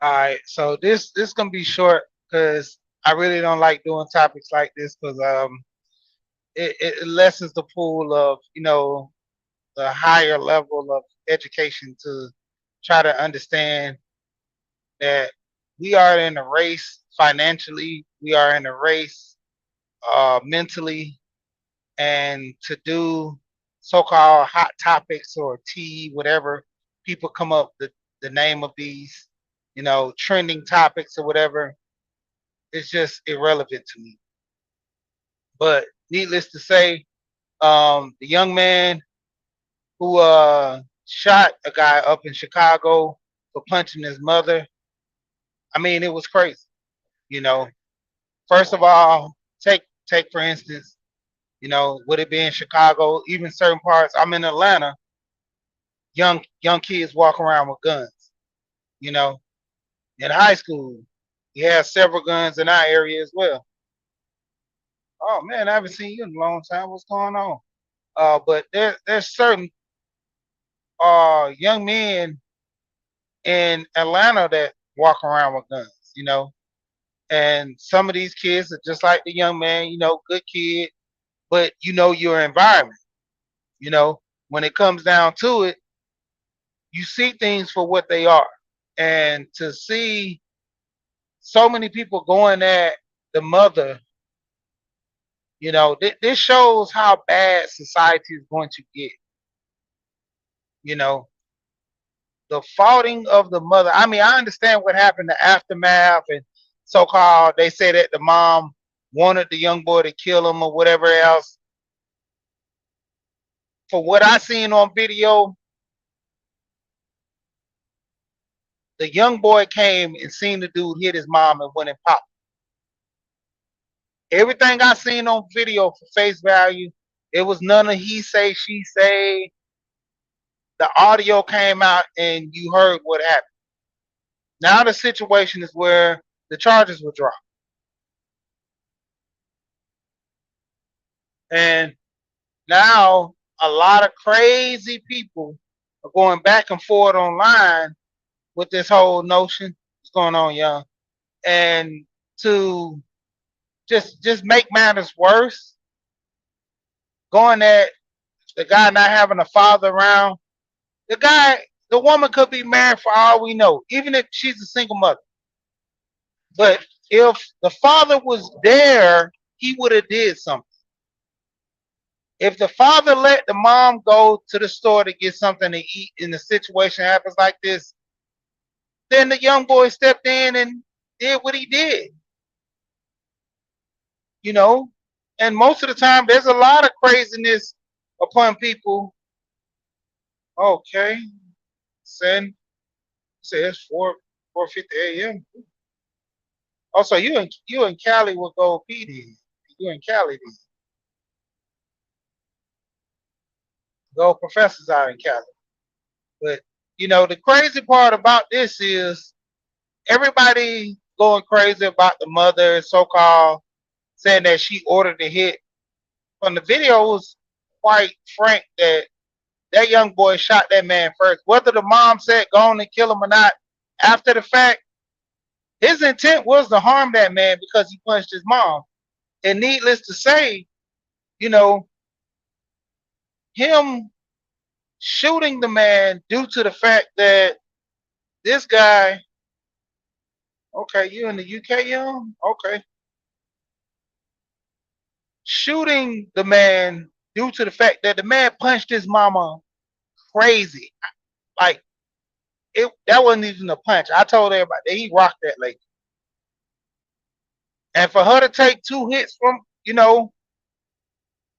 All right, so this gonna be short because I really don't like doing topics like this because it lessens the pool of the higher level of education to try to understand that we are in a race financially, we are in a race mentally, and to do so-called hot topics or tea, whatever people come up the name of these, trending topics or whatever, it's just irrelevant to me. But needless to say, the young man who shot a guy up in Chicago for punching his mother, I mean, it was crazy. You know, first of all, take for instance, would it be in Chicago, even certain parts? I'm in Atlanta. Young kids walk around with guns. You know, in high school, we have several guns in our area as well. Oh man, I haven't seen you in a long time. What's going on? But there's certain young men in Atlanta that walk around with guns. And some of these kids are just like the young man. Good kid, but your environment. You know, when it comes down to it, you see things for what they are. And to see so many people going at the mother, this shows how bad society is going to get. You know, the faulting of the mother. I mean, I understand what happened, the aftermath, and so called they say that the mom wanted the young boy to kill him or whatever else. For what I seen on video, the young boy came and seen the dude hit his mom and went and popped. Everything I seen on video for face value, it was none of he say, she say. The audio came out and you heard what happened. Now the situation is where the charges were dropped. And now a lot of crazy people are going back and forth online with this whole notion. What's going on, young? And to just make matters worse, going at the guy not having a father around, the woman could be married for all we know, even if she's a single mother. But if the father was there, he would have did something. If the father let the mom go to the store to get something to eat and the situation happens like this, then the young boy stepped in and did what he did, you know? And most of the time, there's a lot of craziness upon people. Okay, send says 4:50 a.m. Also, you in Cali will go PD. You in Cali, then. Go professors out in Cali. But the crazy part about this is everybody going crazy about the mother, so called saying that she ordered the hit. From the video, it was quite frank that that young boy shot that man first. Whether the mom said go on and kill him or not, after the fact, his intent was to harm that man because he punched his mom. And needless to say, you know, him shooting the man due to the fact that this guy, okay, you in the UK, young? Okay. Shooting the man due to the fact that the man punched his mama crazy. Like that wasn't even a punch. I told everybody that he rocked that lady. And for her to take two hits from,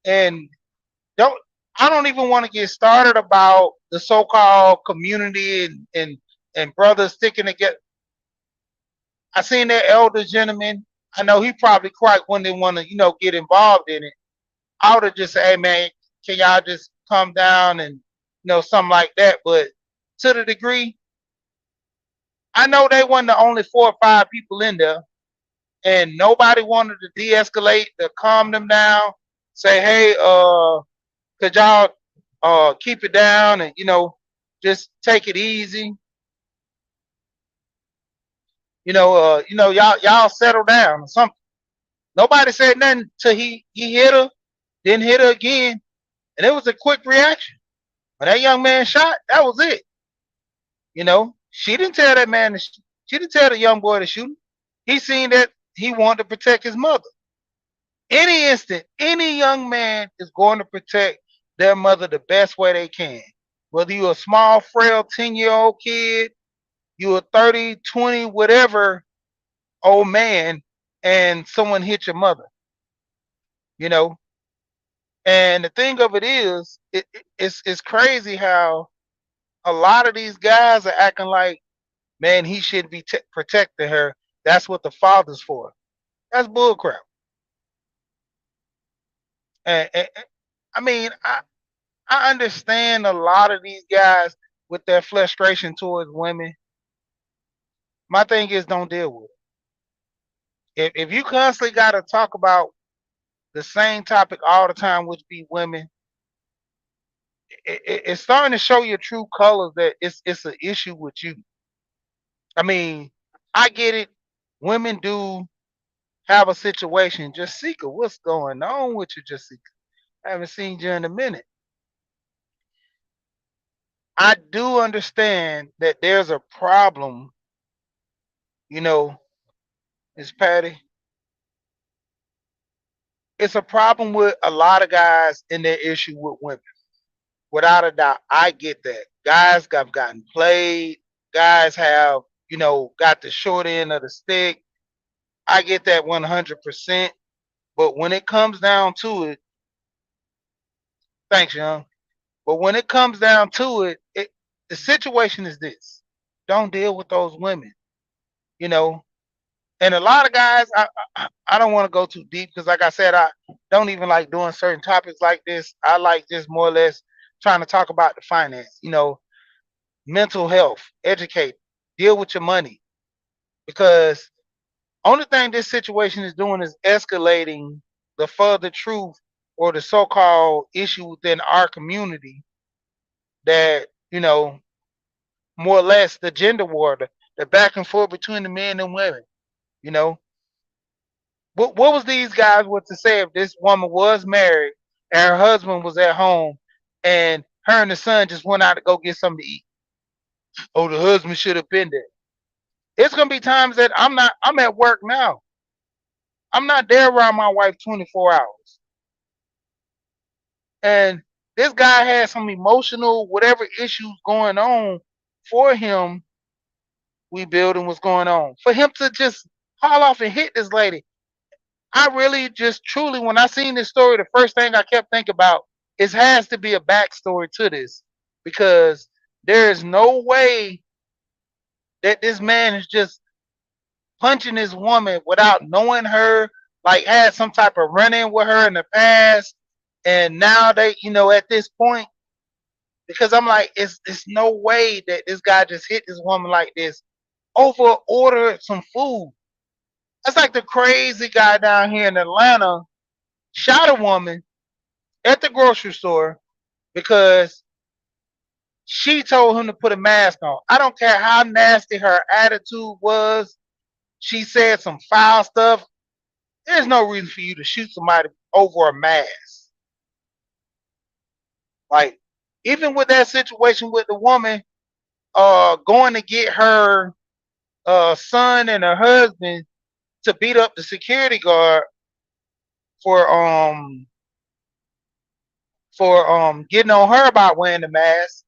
and don't I don't even want to get started about the so-called community and brothers sticking together. I seen that elder gentleman. I know he probably quite wouldn't want to, get involved in it. I would have just said, hey man, can y'all just come down and something like that. But to the degree, I know they weren't the only 4 or 5 people in there, and nobody wanted to de-escalate, to calm them down, say, hey, could y'all keep it down and just take it easy. y'all settle down or something. Nobody said nothing till he hit her, then hit her again, and it was a quick reaction. When that young man shot, that was it. She didn't tell that man. She didn't tell the young boy to shoot him. He seen that he wanted to protect his mother. Any instant, any young man is going to protect their mother the best way they can. Whether you're a small, frail 10-year-old kid, you're a 30, 20, whatever old man, and someone hit your mother, you know. And the thing of it is, it's crazy how a lot of these guys are acting like, man, he should be protecting her. That's what the father's for. That's bullcrap. And I mean, I understand a lot of these guys with their frustration towards women. My thing is, don't deal with it. If you constantly got to talk about the same topic all the time, which be women, it's starting to show your true colors that it's an issue with you. I mean, I get it. Women do have a situation. Jessica, what's going on with you, Jessica? I haven't seen you in a minute. I do understand that there's a problem, Miss Patty. It's a problem with a lot of guys in their issue with women. Without a doubt, I get that. Guys have gotten played. Guys have, got the short end of the stick. I get that 100%. But when it comes down to it, thanks, young. But when it comes down to it, the situation is this: don't deal with those women, you know. And a lot of guys, I don't want to go too deep because, like I said, I don't even like doing certain topics like this. I like just more or less trying to talk about the finance, mental health, educate, deal with your money, because only thing this situation is doing is escalating the further truth or the so-called issue within our community that, more or less the gender war, the back and forth between the men and women, you know. What was these guys what to say if this woman was married and her husband was at home and her and the son just went out to go get something to eat? Oh, the husband should have been there. It's gonna be times that I'm at work now. I'm not there around my wife 24 hours. And this guy had some emotional, whatever issues going on for him. We building what's going on. For him to just haul off and hit this lady. I really just truly, when I seen this story, the first thing I kept thinking about is has to be a backstory to this, because there is no way that this man is just punching this woman without knowing her, like had some type of run-in with her in the past, and now they, at this point, because I'm like, it's no way that this guy just hit this woman like this over order some food. That's like the crazy guy down here in Atlanta shot a woman at the grocery store because she told him to put a mask on. I don't care how nasty her attitude was. She said some foul stuff. There's no reason for you to shoot somebody over a mask. Like, even with that situation with the woman going to get her son and her husband to beat up the security guard for getting on her about wearing the mask,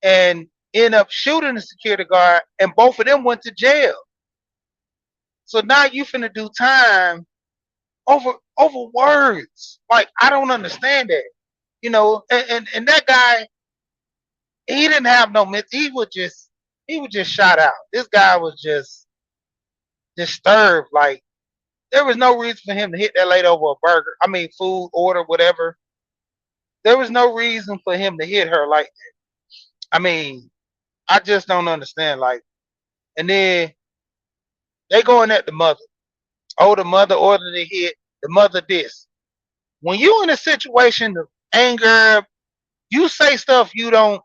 and end up shooting the security guard, and both of them went to jail. So now you finna do time over words. Like, I don't understand that. And that guy, he didn't have no myth. He was just shot out. This guy was just disturbed. Like, there was no reason for him to hit that lady over a burger. I mean, food order, whatever. There was no reason for him to hit her like that. I mean, I just don't understand. Like, and then they going at the mother. Oh, the mother ordered the hit. The mother this. When you in a situation of anger, you say stuff you don't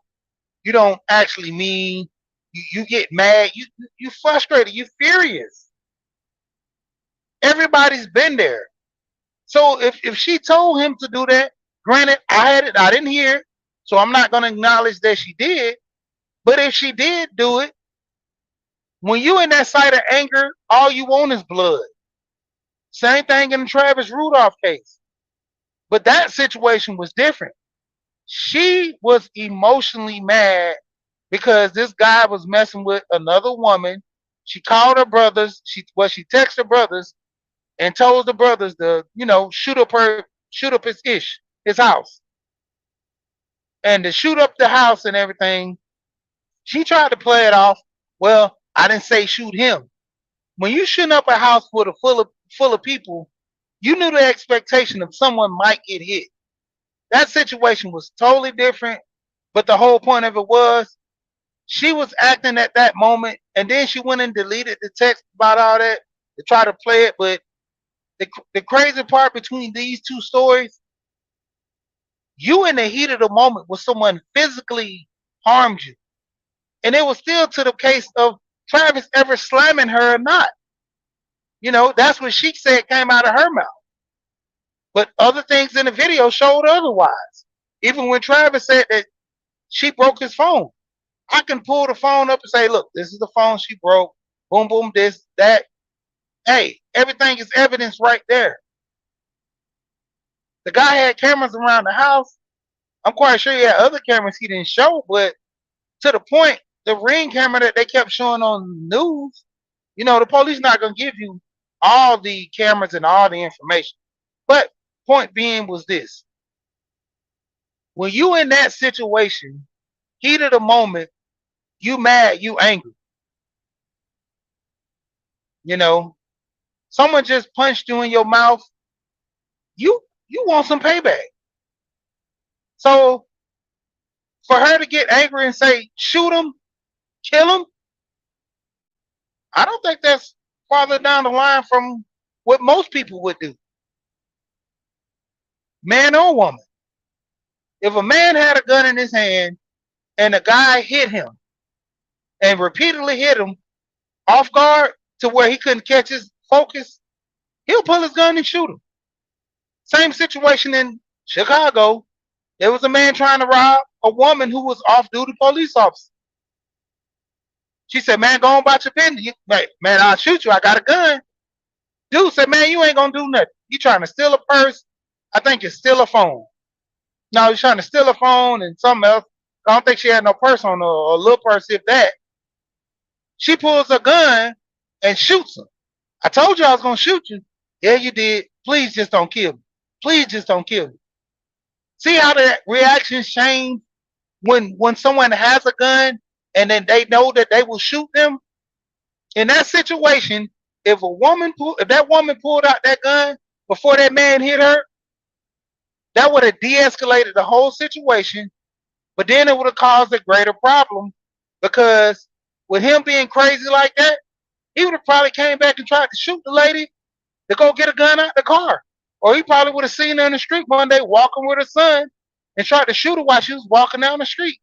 actually mean. You get mad, you frustrated, you furious. Everybody's been there. So if she told him to do that, granted, I didn't hear it, so I'm not gonna acknowledge that she did. But if she did do it, when you in that site of anger, all you want is blood. Same thing in the Travis Rudolph case. But that situation was different. She was emotionally mad because this guy was messing with another woman. She called her brothers. She texted her brothers and told the brothers to, shoot up his house. And to shoot up the house and everything, she tried to play it off. Well, I didn't say shoot him. When you shooting up a house full of people, you knew the expectation of someone might get hit. That situation was totally different, but the whole point of it was she was acting at that moment, and then she went and deleted the text about all that to try to play it. But the crazy part between these two stories, you in the heat of the moment when someone physically harmed you, and it was still to the case of Travis ever slamming her or not. That's what she said came out of her mouth. But other things in the video showed otherwise. Even when Travis said that she broke his phone, I can pull the phone up and say, look, this is the phone she broke. Boom, boom, this, that. Hey, everything is evidence right there. The guy had cameras around the house. I'm quite sure he had other cameras he didn't show, but to the point, the Ring camera that they kept showing on the news, the police not going to give you all the cameras and all the information. But point being was this. When you in that situation, heat of the moment, you mad, you angry. Someone just punched you in your mouth. You want some payback. So for her to get angry and say, shoot him, kill him, I don't think that's farther down the line from what most people would do. Man or woman. If a man had a gun in his hand and a guy hit him and repeatedly hit him off guard to where he couldn't catch his focus, he'll pull his gun and shoot him. Same situation in Chicago. There was a man trying to rob a woman who was off-duty police officer. She said, man, go on about your business. Man, I'll shoot you. I got a gun. Dude said, man, you ain't going to do nothing. You trying to steal a purse? I think it's steal a phone. No, he's trying to steal a phone and something else. I don't think she had no purse on her, or a little purse, if that. She pulls a gun and shoots him. I told you I was going to shoot you. Yeah, you did. Please just don't kill me. Please just don't kill me. See how the reactions change when someone has a gun and then they know that they will shoot them? In that situation, if that woman pulled out that gun before that man hit her, that would have de-escalated the whole situation, but then it would have caused a greater problem, because with him being crazy like that, he would have probably came back and tried to shoot the lady to go get a gun out the car. Or he probably would have seen her in the street one day walking with her son and tried to shoot her while she was walking down the street.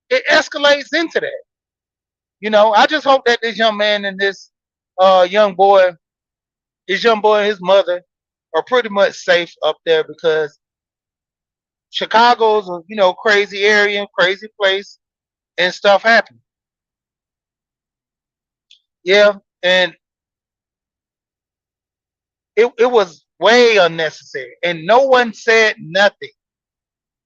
It escalates into that. I just hope that this young man and this young boy and his mother are pretty much safe up there, because Chicago's a crazy area, crazy place, and stuff happens. Yeah, and it was way unnecessary, and no one said nothing.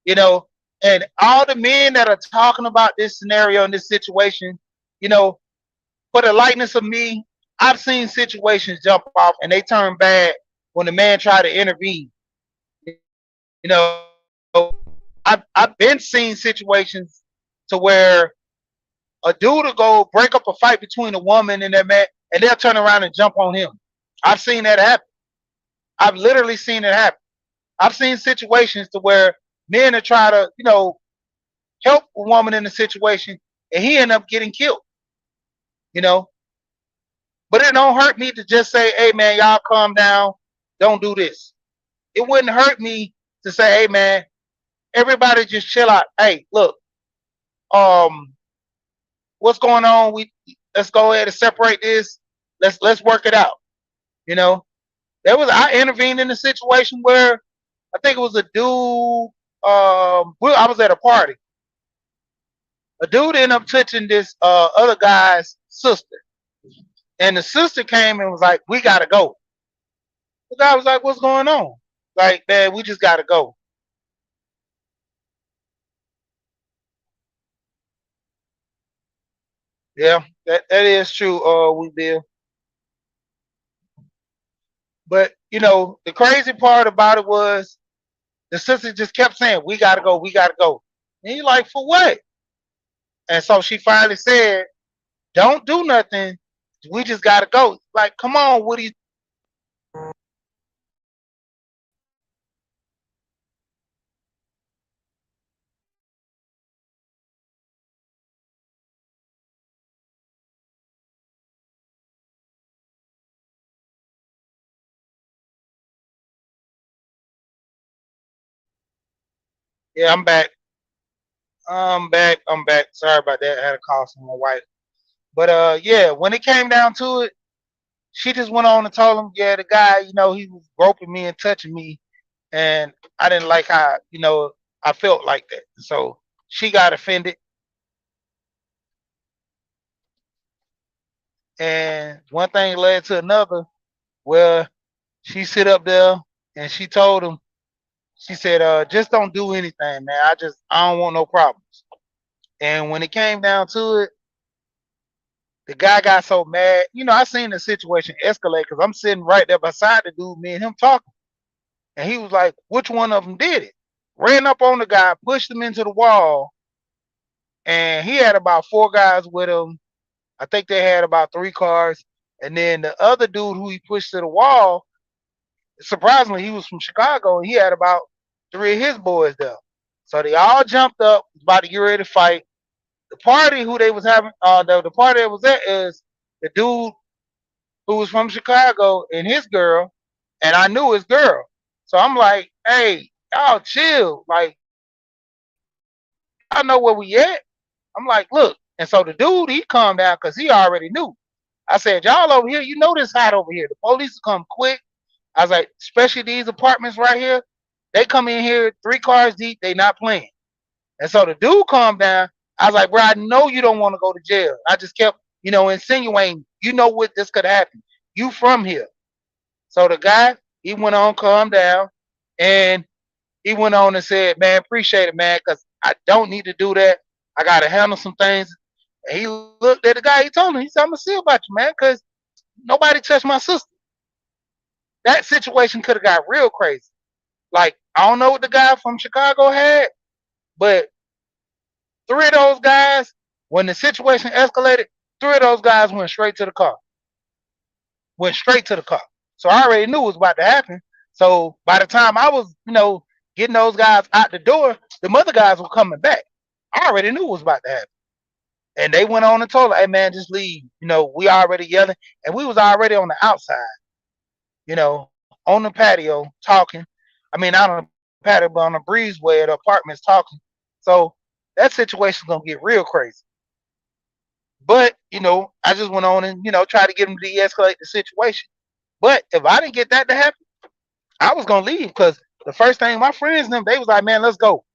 And all the men that are talking about this scenario and this situation, for the likeness of me, I've seen situations jump off and they turn bad when the man tried to intervene. You know, I've been seeing situations to where a dude will go break up a fight between a woman and that man, and they'll turn around and jump on him. I've seen that happen. I've literally seen it happen. I've seen situations to where men are trying to, help a woman in a situation, and he end up getting killed. But it don't hurt me to just say, hey man, y'all calm down, don't do this. It wouldn't hurt me to say, hey man, everybody just chill out. Hey, look, what what's going on? Let's go ahead and separate this. Let's work it out. You know, I intervened in a situation where I think it was a dude. I was at a party. A dude ended up touching this other guy's sister, and the sister came and was like, "We gotta go." The guy was like, "What's going on?" Like, man, we just gotta go. Yeah, that is true. We Bill. But the crazy part about it was the sister just kept saying, "We gotta go, we gotta go." And he like, "For what?" And so she finally said, "Don't do nothing. We just gotta go." Like, come on, what do you? Yeah, I'm back. I'm back. I'm back. Sorry about that. I had a call from my wife. But yeah, when it came down to it, she just went on and told him, yeah, the guy, he was groping me and touching me, and I didn't like how, I felt like that. So she got offended, and one thing led to another. Where she sit up there and she told him, she said, just don't do anything, man. I don't want no problems. And when it came down to it, the guy got so mad. I seen the situation escalate because I'm sitting right there beside the dude, me and him talking. And he was like, which one of them did it? Ran up on the guy, pushed him into the wall, and he had about four guys with him. I think they had about three cars. And then the other dude who he pushed to the wall, surprisingly, he was from Chicago and he had about three of his boys there. So they all jumped up, about to get ready to fight. The party who they was having, the party that was at is the dude who was from Chicago and his girl, and I knew his girl. So I'm like, hey, y'all chill. Like, I know where we at. I'm like, look. And so the dude, he calmed down because he already knew. I said, y'all over here, you know this hot over here. The police will come quick. I was like, especially these apartments right here. They come in here 3 cars deep. They not playing. And so the dude calmed down. I was like, bro, I know you don't want to go to jail. I just kept, insinuating, what this could happen. You from here. So the guy, he went on, calmed down, and he went on and said, man, appreciate it, man, because I don't need to do that. I got to handle some things. And he looked at the guy, he told him, he said, I'm going to see about you, man, because nobody touched my sister. That situation could have got real crazy. Like, I don't know what the guy from Chicago had, but three of those guys, when the situation escalated, three of those guys went straight to the car. Went straight to the car. So I already knew it was about to happen. So by the time I was, getting those guys out the door, the other guys were coming back. I already knew it was about to happen. And they went on and told her, hey man, just leave. We already yelling. And we was already on the outside, you know, on the patio talking. I mean, not on the patio, but on the breezeway of the apartments talking. So that situation's gonna get real crazy. But I just went on and tried to get them to de-escalate the situation. But if I didn't get that to happen, I was gonna leave because the first thing my friends them they was like, man, let's go.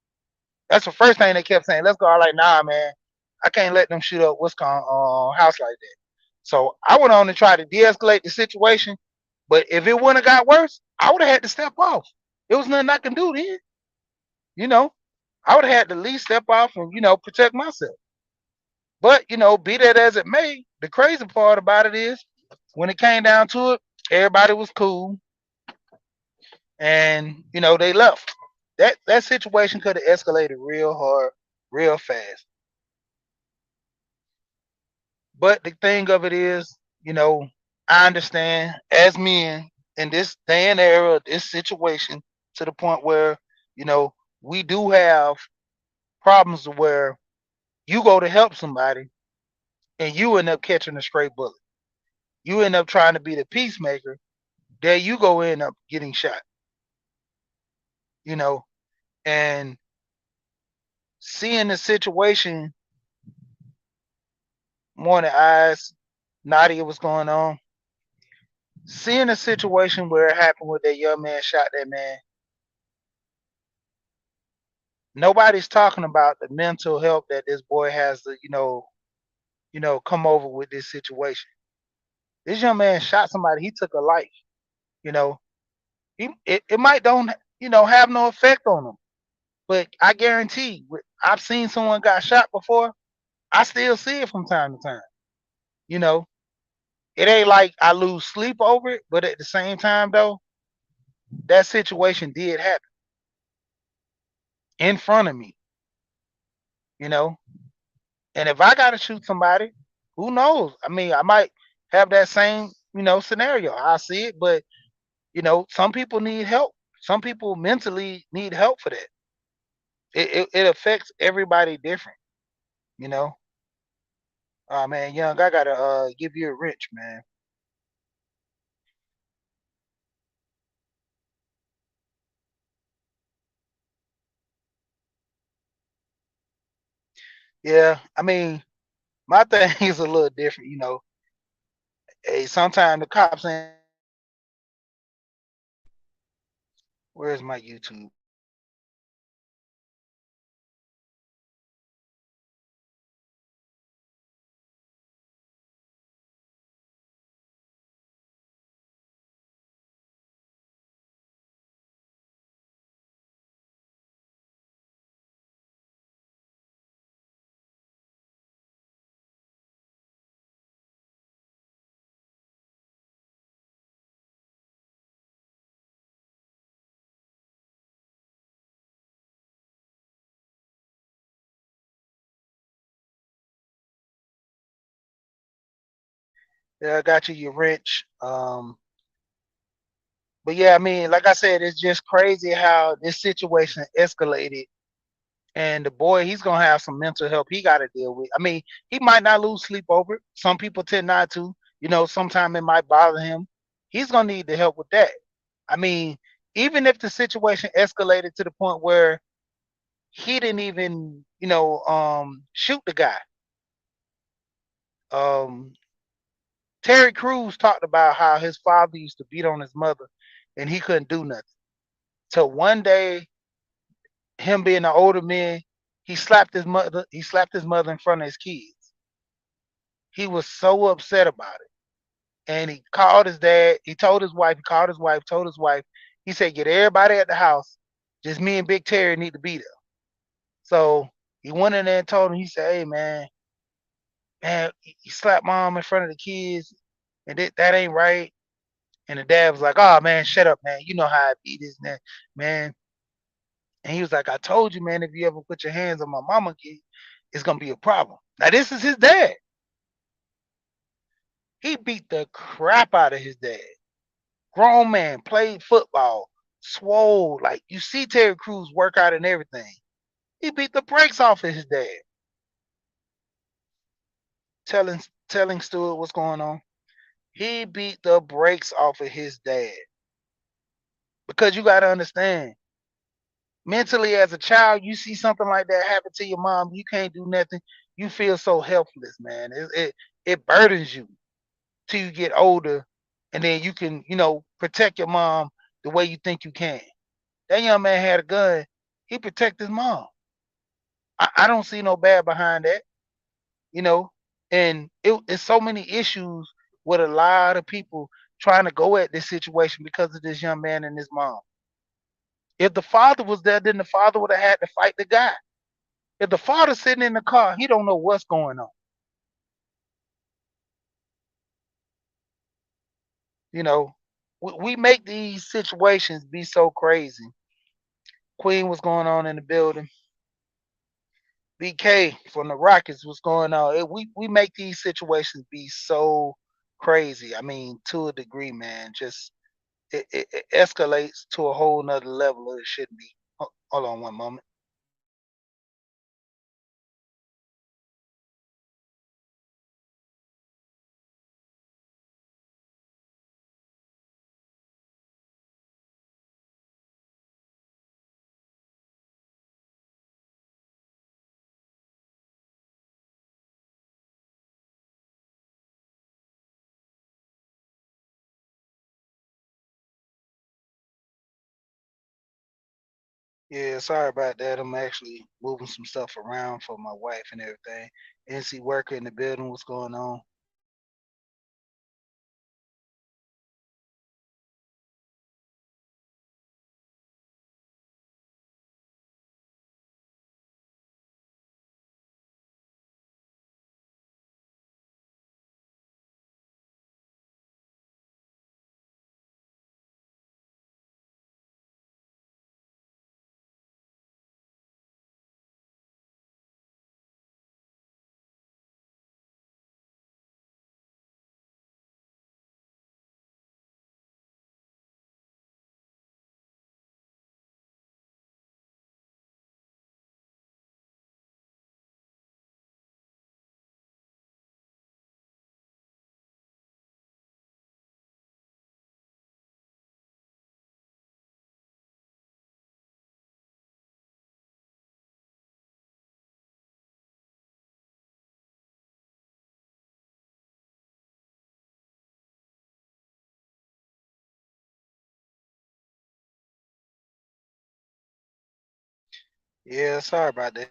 That's the first thing they kept saying, let's go. I was like, nah, man, I can't let them shoot up what's called house like that. So I went on to try to de-escalate the situation. But if it wouldn't have got worse, I would have had to step off. There was nothing I can do then. You know, I would have had to at least step off and protect myself. But be that as it may, the crazy part about it is when it came down to it, everybody was cool, and they left. That situation could have escalated real hard, real fast. But the thing of it is, I understand as men in this day and era, this situation, to the point where you know we do have problems where you go to help somebody and you end up catching a stray bullet. You end up trying to be the peacemaker. There you go end up getting shot. You know, and seeing the situation Morning Eyes, Nadia, what's going on? Seeing a situation where it happened with that young man shot that man, nobody's talking about the mental health that this boy has to, come over with this situation. This young man shot somebody, he took a life, you know. It might don't, have no effect on him. But I guarantee, I've seen someone got shot before. I still see it from time to time. You know, it ain't like I lose sleep over it, but at the same time, though, that situation did happen in front of me. You know, and if I gotta shoot somebody, who knows? I mean, I might have that same, scenario. I see it, but some people need help. Some people mentally need help for that. It affects everybody different. You know. Oh man, young, I gotta give you a wrench, man. Yeah, I mean, my thing is a little different, Hey, sometimes the cops ain't. Where's my YouTube? Yeah, I got you your wrench. But yeah, I mean, like I said, it's just crazy how this situation escalated, and the boy, he's gonna have some mental health he got to deal with. I mean, he might not lose sleep over it. Some people tend not to. Sometimes it might bother him. He's gonna need the help with that. I mean, even if the situation escalated to the point where he didn't even, shoot the guy. Um, Terry Crews talked about how his father used to beat on his mother, and he couldn't do nothing. So one day, him being an older man, he slapped his mother. He slapped his mother in front of his kids. He was so upset about it, and he called his dad. He told his wife. He called his wife. Told his wife. He said, "Get everybody at the house. Just me and Big Terry need to be there." So he went in there and told him. He said, "Hey man, he slapped mom in front of the kids, and that ain't right." And the dad was like, "Oh man, shut up, man. You know how I be this and that, man." And he was like, "I told you, man, if you ever put your hands on my mama again, it's gonna be a problem." Now this is his dad. He beat the crap out of his dad. Grown man, played football, swole. Like you see Terry Crews work out and everything. He beat the brakes off of his dad. Telling Stewart what's going on. He beat the brakes off of his dad. Because you gotta understand, mentally as a child, you see something like that happen to your mom, you can't do nothing. You feel so helpless, man. It burdens you till you get older, and then you can, protect your mom the way you think you can. That young man had a gun. He protected his mom. I don't see no bad behind that, you know. And it's so many issues with a lot of people trying to go at this situation because of this young man and his mom. If the father was there, then the father would have had to fight the guy. If the father's sitting in the car, he don't know what's going on. You know, we make these situations be so crazy. Queen, what's going on in the building? BK from the Rockets, what's going on? We make these situations be so crazy. I mean, to a degree, man. Just it escalates to a whole nother level it shouldn't be. Hold on one moment. Yeah, sorry about that. I'm actually moving some stuff around for my wife and everything. NC worker in the building. What's going on? Yeah, sorry about that.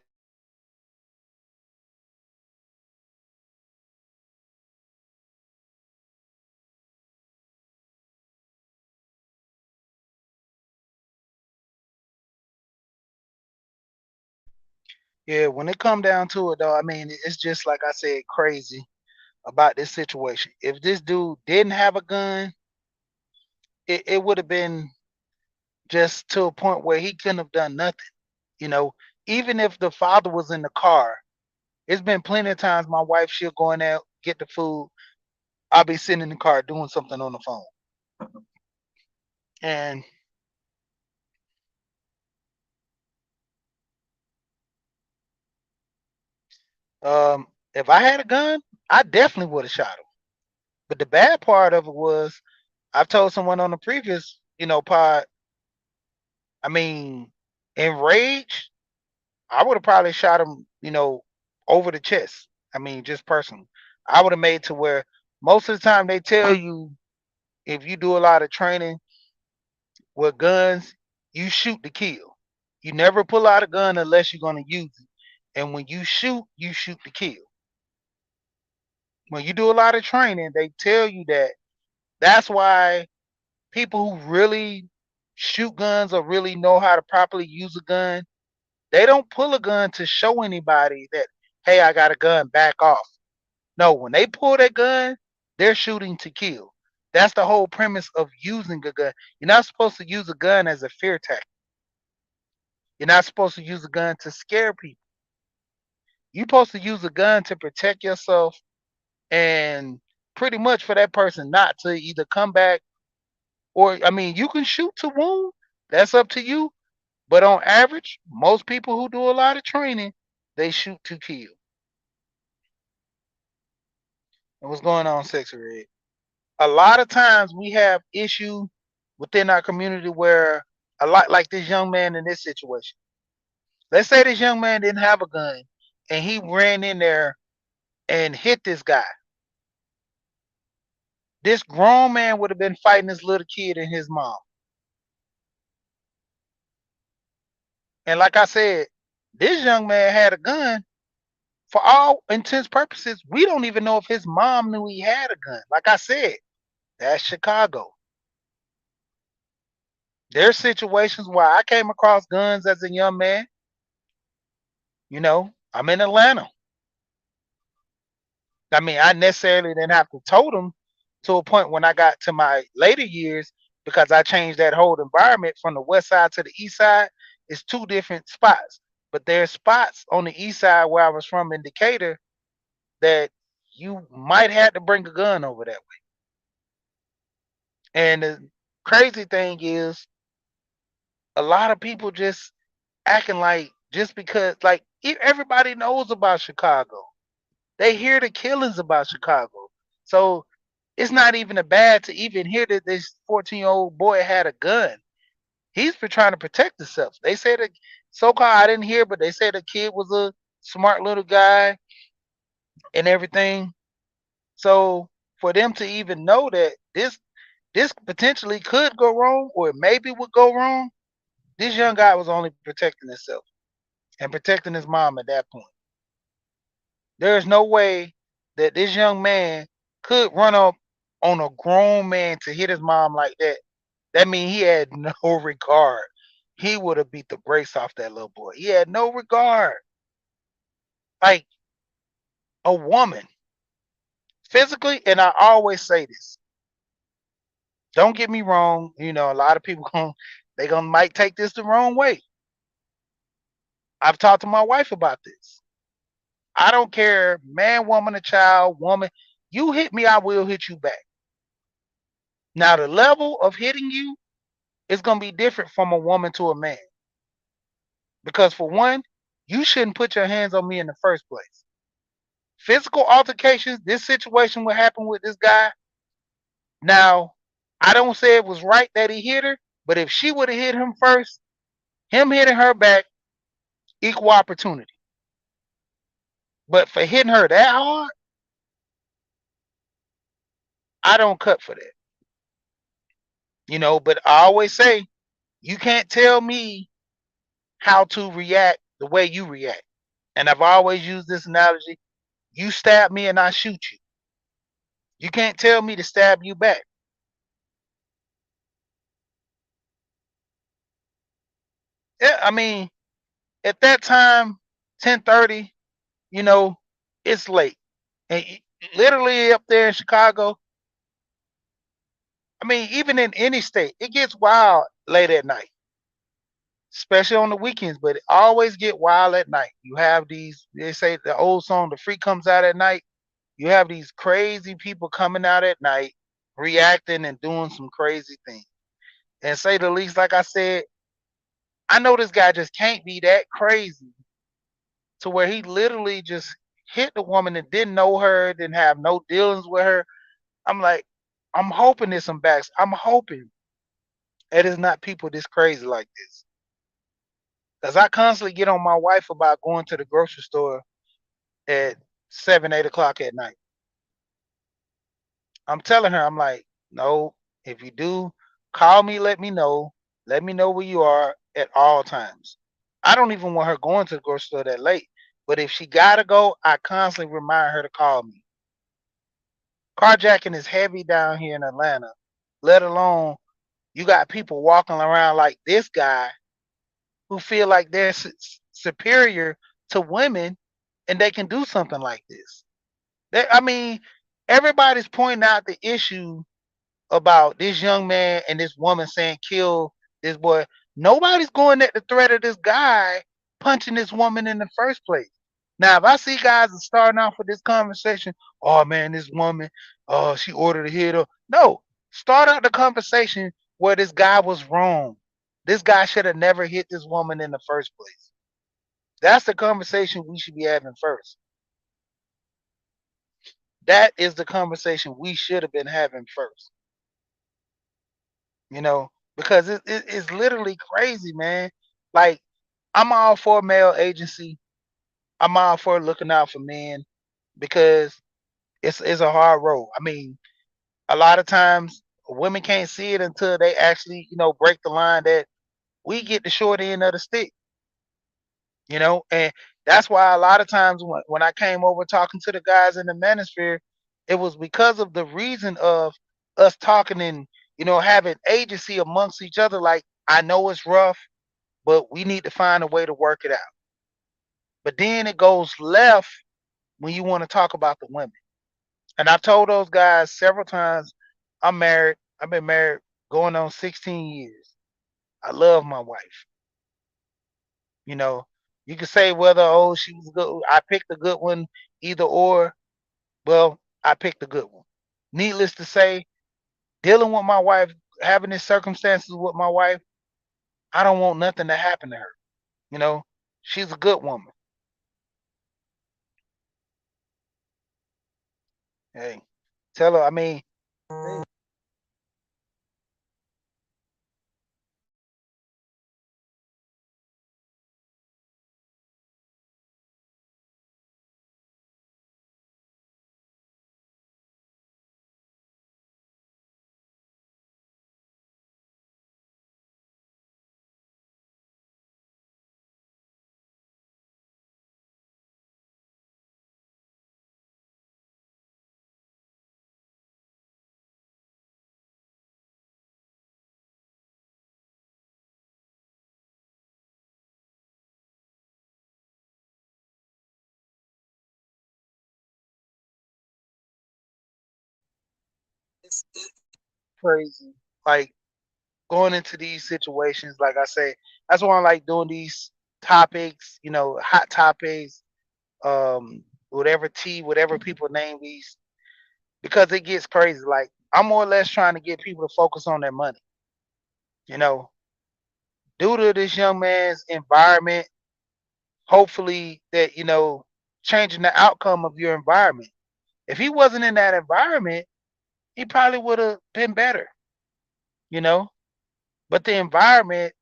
Yeah, when it come down to it though, I mean, it's just like I said, crazy about this situation. If this dude didn't have a gun, it would have been just to a point where he couldn't have done nothing. You know, even if the father was in the car, it's been plenty of times my wife she'll go in there get the food. I'll be sitting in the car doing something on the phone, and if I had a gun, I definitely would have shot him. But the bad part of it was I've told someone on the previous, pod. I mean, in rage, I would have probably shot him, over the chest. I mean, just personally, I would have made to where most of the time they tell you if you do a lot of training with guns, you shoot to kill. You never pull out a gun unless you're going to use it. And when you shoot to kill. When you do a lot of training, they tell you that. That's why people who really shoot guns or really know how to properly use a gun, they don't pull a gun to show anybody that, hey, I got a gun, back off. No, when they pull that gun, they're shooting to kill. That's the whole premise of using a gun. You're not supposed to use a gun as a fear tactic. You're not supposed to use a gun to scare people. You're supposed to use a gun to protect yourself and pretty much for that person not to either come back or, I mean, you can shoot to wound. That's up to you. But on average, most people who do a lot of training, they shoot to kill. And what's going on, Sexy Red? A lot of times we have issue within our community where a lot like this young man in this situation. Let's say this young man didn't have a gun and he ran in there and hit this guy. This grown man would have been fighting this little kid and his mom. And like I said, this young man had a gun. For all intents purposes, we don't even know if his mom knew he had a gun. Like I said, that's Chicago. There's situations where I came across guns as a young man. I'm in Atlanta. I mean, I necessarily didn't have to tote them to a point when I got to my later years because I changed that whole environment from the west side to the east side. It's two different spots, but there's spots on the east side where I was from in Decatur that you might have to bring a gun over that way. And the crazy thing is, a lot of people just acting like just because, like, everybody knows about Chicago. They hear the killings about Chicago. So it's not even a bad to even hear that this 14-year-old boy had a gun. He's been trying to protect himself. They say that so-called, I didn't hear, but they said the kid was a smart little guy and everything. So for them to even know that this potentially could go wrong or maybe would go wrong, This young guy was only protecting himself and protecting his mom at that point. There is no way that this young man could run up on a grown man to hit his mom like that. That means he had no regard. He would have beat the brakes off that little boy. He had no regard. Like a woman, physically, and I always say this. Don't get me wrong. A lot of people they might take this the wrong way. I've talked to my wife about this. I don't care, man, woman, a child, woman. You hit me, I will hit you back. Now, the level of hitting you is going to be different from a woman to a man. Because, for one, you shouldn't put your hands on me in the first place. Physical altercations, this situation would happen with this guy. Now, I don't say it was right that he hit her, but if she would have hit him first, him hitting her back, equal opportunity. But for hitting her that hard, I don't cut for that. But I always say, you can't tell me how to react the way you react. And I've always used this analogy. You stab me and I shoot you. You can't tell me to stab you back. Yeah, I mean, at that time, 10:30, you know, it's late. And literally up there in Chicago, I mean, even in any state, it gets wild late at night, especially on the weekends, but it always get wild at night. You have these, they say the old song, The Freak Comes Out at Night. You have these crazy people coming out at night, reacting and doing some crazy things. And say the least, like I said, I know this guy just can't be that crazy to where he literally just hit the woman that didn't know her, didn't have no dealings with her. I'm like, I'm hoping there's some backs. I'm hoping it is not people this crazy like this. Because I constantly get on my wife about going to the grocery store at 7, 8 o'clock at night. I'm telling her, I'm like, no, if you do, call me, let me know. Let me know where you are at all times. I don't even want her going to the grocery store that late. But if she gotta go, I constantly remind her to call me. Carjacking is heavy down here in Atlanta, let alone you got people walking around like this guy who feel like they're superior to women and they can do something like this. I mean, everybody's pointing out the issue about this young man and this woman saying kill this boy. Nobody's going at the threat of this guy punching this woman in the first place. Now, if I see guys are starting off with this conversation, oh man, this woman, oh, she ordered a hit. No, start out the conversation where this guy was wrong. This guy should have never hit this woman in the first place. That's the conversation we should be having first. That is the conversation we should have been having first. you know, because it's literally crazy, man. Like, I'm all for male agency. I'm all for looking out for men because it's a hard road. I mean, a lot of times women can't see it until they actually, break the line that we get the short end of the stick, and that's why a lot of times when I came over talking to the guys in the manosphere, it was because of the reason of us talking and having agency amongst each other. Like, I know it's rough, but we need to find a way to work it out. But then it goes left when you want to talk about the women. And I've told those guys several times, I'm married. I've been married going on 16 years. I love my wife. You know, you can say whether, oh, she was good. I picked a good one, either or. Well, I picked a good one. Needless to say, dealing with my wife, having these circumstances with my wife, I don't want nothing to happen to her. You know, she's a good woman. Hey, tell her, I mean, crazy. Like going into these situations, like I say, that's why I like doing these topics, hot topics, whatever tea, whatever people name these, because it gets crazy. Like I'm more or less trying to get people to focus on their money, you know, due to this young man's environment, hopefully that, changing the outcome of your environment. If he wasn't in that environment, he probably would have been better, you know. But the environment,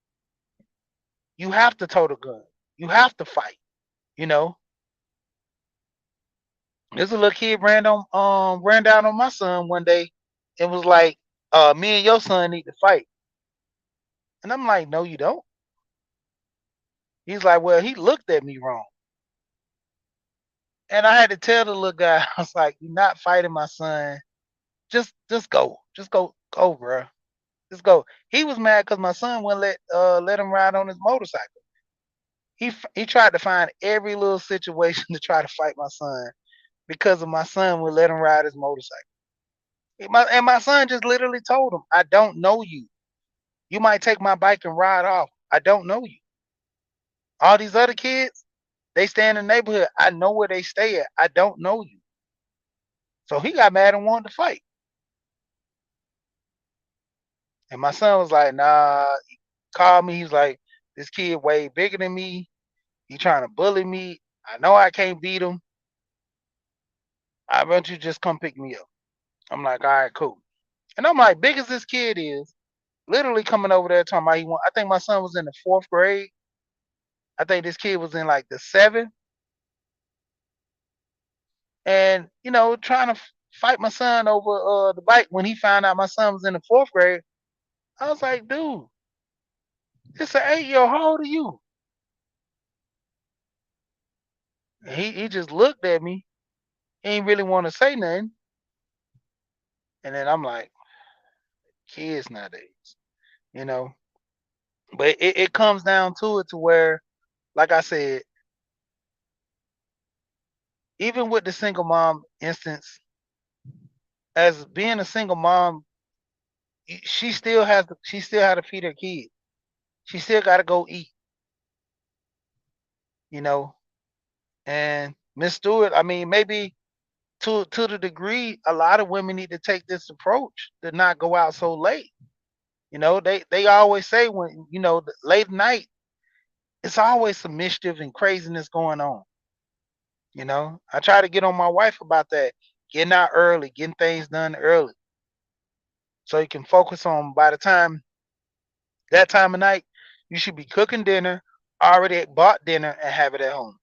you have to tote a gun. You have to fight, you know. There's a little kid ran down on my son one day and was like, me and your son need to fight. And I'm like, no, you don't. He's like, well, he looked at me wrong. And I had to tell the little guy, I was like, you're not fighting my son. Just go. Just go, bro. Just go. He was mad because my son wouldn't let him ride on his motorcycle. He tried to find every little situation to try to fight my son because of my son would let him ride his motorcycle. And my son just literally told him, I don't know you. You might take my bike and ride off. I don't know you. All these other kids, they stay in the neighborhood. I know where they stay at. I don't know you. So he got mad and wanted to fight. And my son was like, nah, he called me. He was like, this kid way bigger than me. He trying to bully me. I know I can't beat him. I want you to just come pick me up. I'm like, all right, cool. And I'm like, big as this kid is, literally coming over there talking about I think my son was in the fourth grade. I think this kid was in like the seventh. And, trying to fight my son over the bike when he found out my son was in the fourth grade. I was like, dude, it's an 8 year old. How old are you? And he just looked at me. He ain't really want to say nothing. And then I'm like, kids nowadays, you know. But it comes down to it to where, like I said, even with the single mom instance, as being a single mom, she still had to feed her kid. She still got to go eat, you know. And Miss Stewart, I mean, maybe to the degree, a lot of women need to take this approach to not go out so late. They always say when late night, it's always some mischief and craziness going on. I try to get on my wife about that, getting out early, getting things done early, so you can focus on by the time that time of night, you should be cooking dinner, already bought dinner, and have it at home.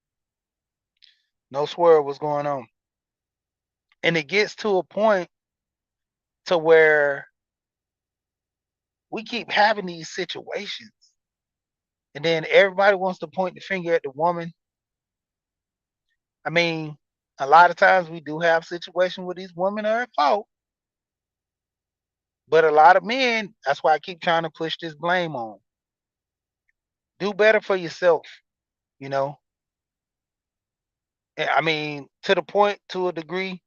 No swear what's going on. And it gets to a point to where we keep having these situations, and then everybody wants to point the finger at the woman. I mean, a lot of times we do have situations where these women are at fault, but a lot of men, that's why I keep trying to push this blame on. Do better for yourself, you know. I mean, to the point, to a degree,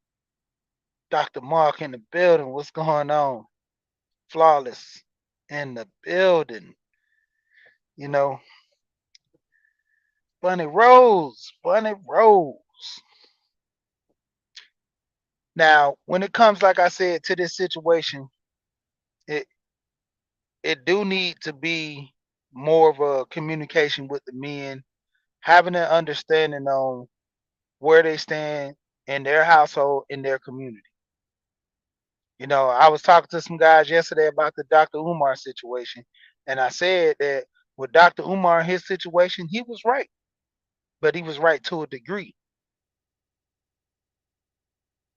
Dr. Mark in the building. What's going on? Flawless in the building. You know, Bunny Rose, Bunny Rose. Now, when it comes, like I said, to this situation, it it do need to be more of a communication with the men, having an understanding on where they stand in their household, in their community. I was talking to some guys yesterday about the Dr. Umar situation, and I said that with Dr. Umar, his situation, he was right, but he was right to a degree.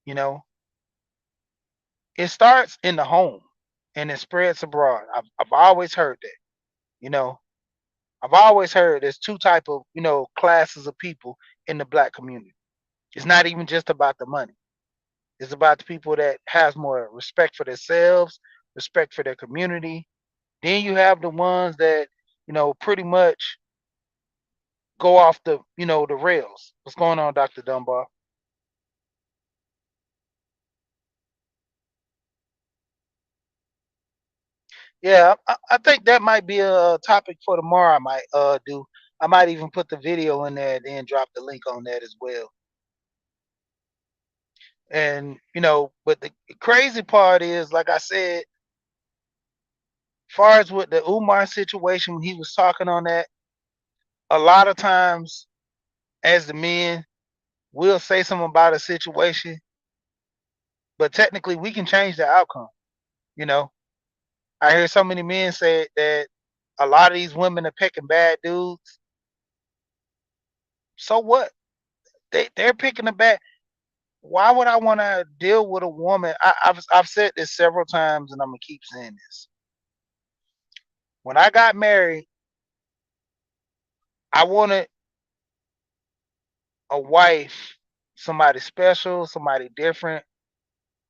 You know, it starts in the home and it spreads abroad. I've always heard that. You know, I've always heard there's two type of classes of people in the black community. It's not even just about the money. It's about the people that has more respect for themselves, respect for their community. Then you have the ones that pretty much go off the rails. What's going on, Dr. Dunbar? Yeah, I think that might be a topic for tomorrow. I might do. I might even put the video in there and then drop the link on that as well. And but the crazy part is, like I said, far as with the Umar situation when he was talking on that, a lot of times as the men, we'll say something about a situation, but technically we can change the outcome. You know, I hear so many men say that a lot of these women are picking bad dudes. So what? They're picking a bad. Why would I want to deal with a woman? I've said this several times, and I'm gonna keep saying this. When I got married, I wanted a wife, somebody special, somebody different.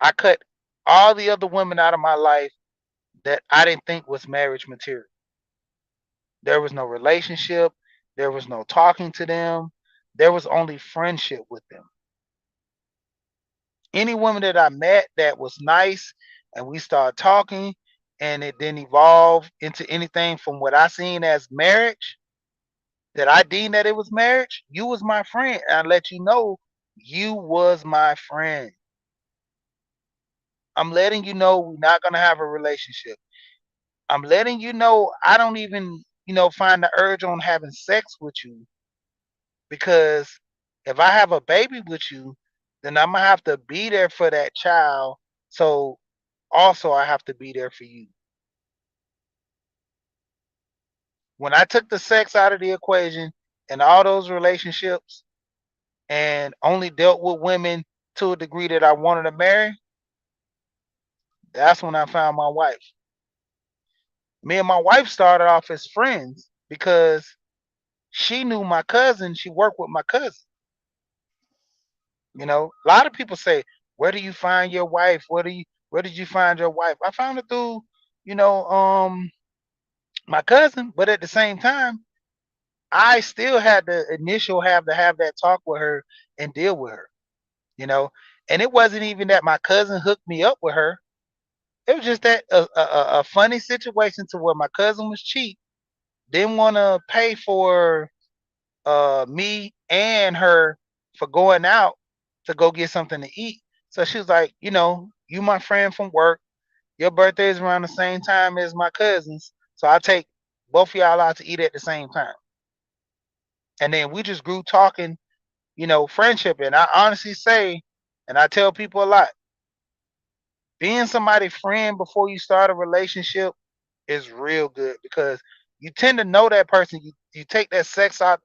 I cut all the other women out of my life that I didn't think was marriage material. There was no relationship. There was no talking to them. There was only friendship with them. Any woman that I met that was nice and we started talking and it didn't evolve into anything from what I seen as marriage, that I deemed that it was marriage, you was my friend. And I let you know you was my friend. I'm letting you know we're not gonna have a relationship. I'm letting you know I don't even, find the urge on having sex with you because if I have a baby with you, then I'm gonna have to be there for that child. So also I have to be there for you. When I took the sex out of the equation and all those relationships and only dealt with women to a degree that I wanted to marry, that's when I found my wife. Me and my wife started off as friends because she knew my cousin. She worked with my cousin. A lot of people say, "Where do you find your wife? Where did you find your wife?" I found her through, you know, um, my cousin. But at the same time, I still had the initial have to have that talk with her and deal with her. You know, and it wasn't even that my cousin hooked me up with her. It was just that a funny situation to where my cousin was cheap, didn't want to pay for me and her for going out to go get something to eat. So she was like, you my friend from work. Your birthday is around the same time as my cousin's. So I take both of y'all out to eat at the same time. And then we just grew talking, friendship. And I honestly say, and I tell people a lot, being somebody's friend before you start a relationship is real good because you tend to know that person. You take that sex out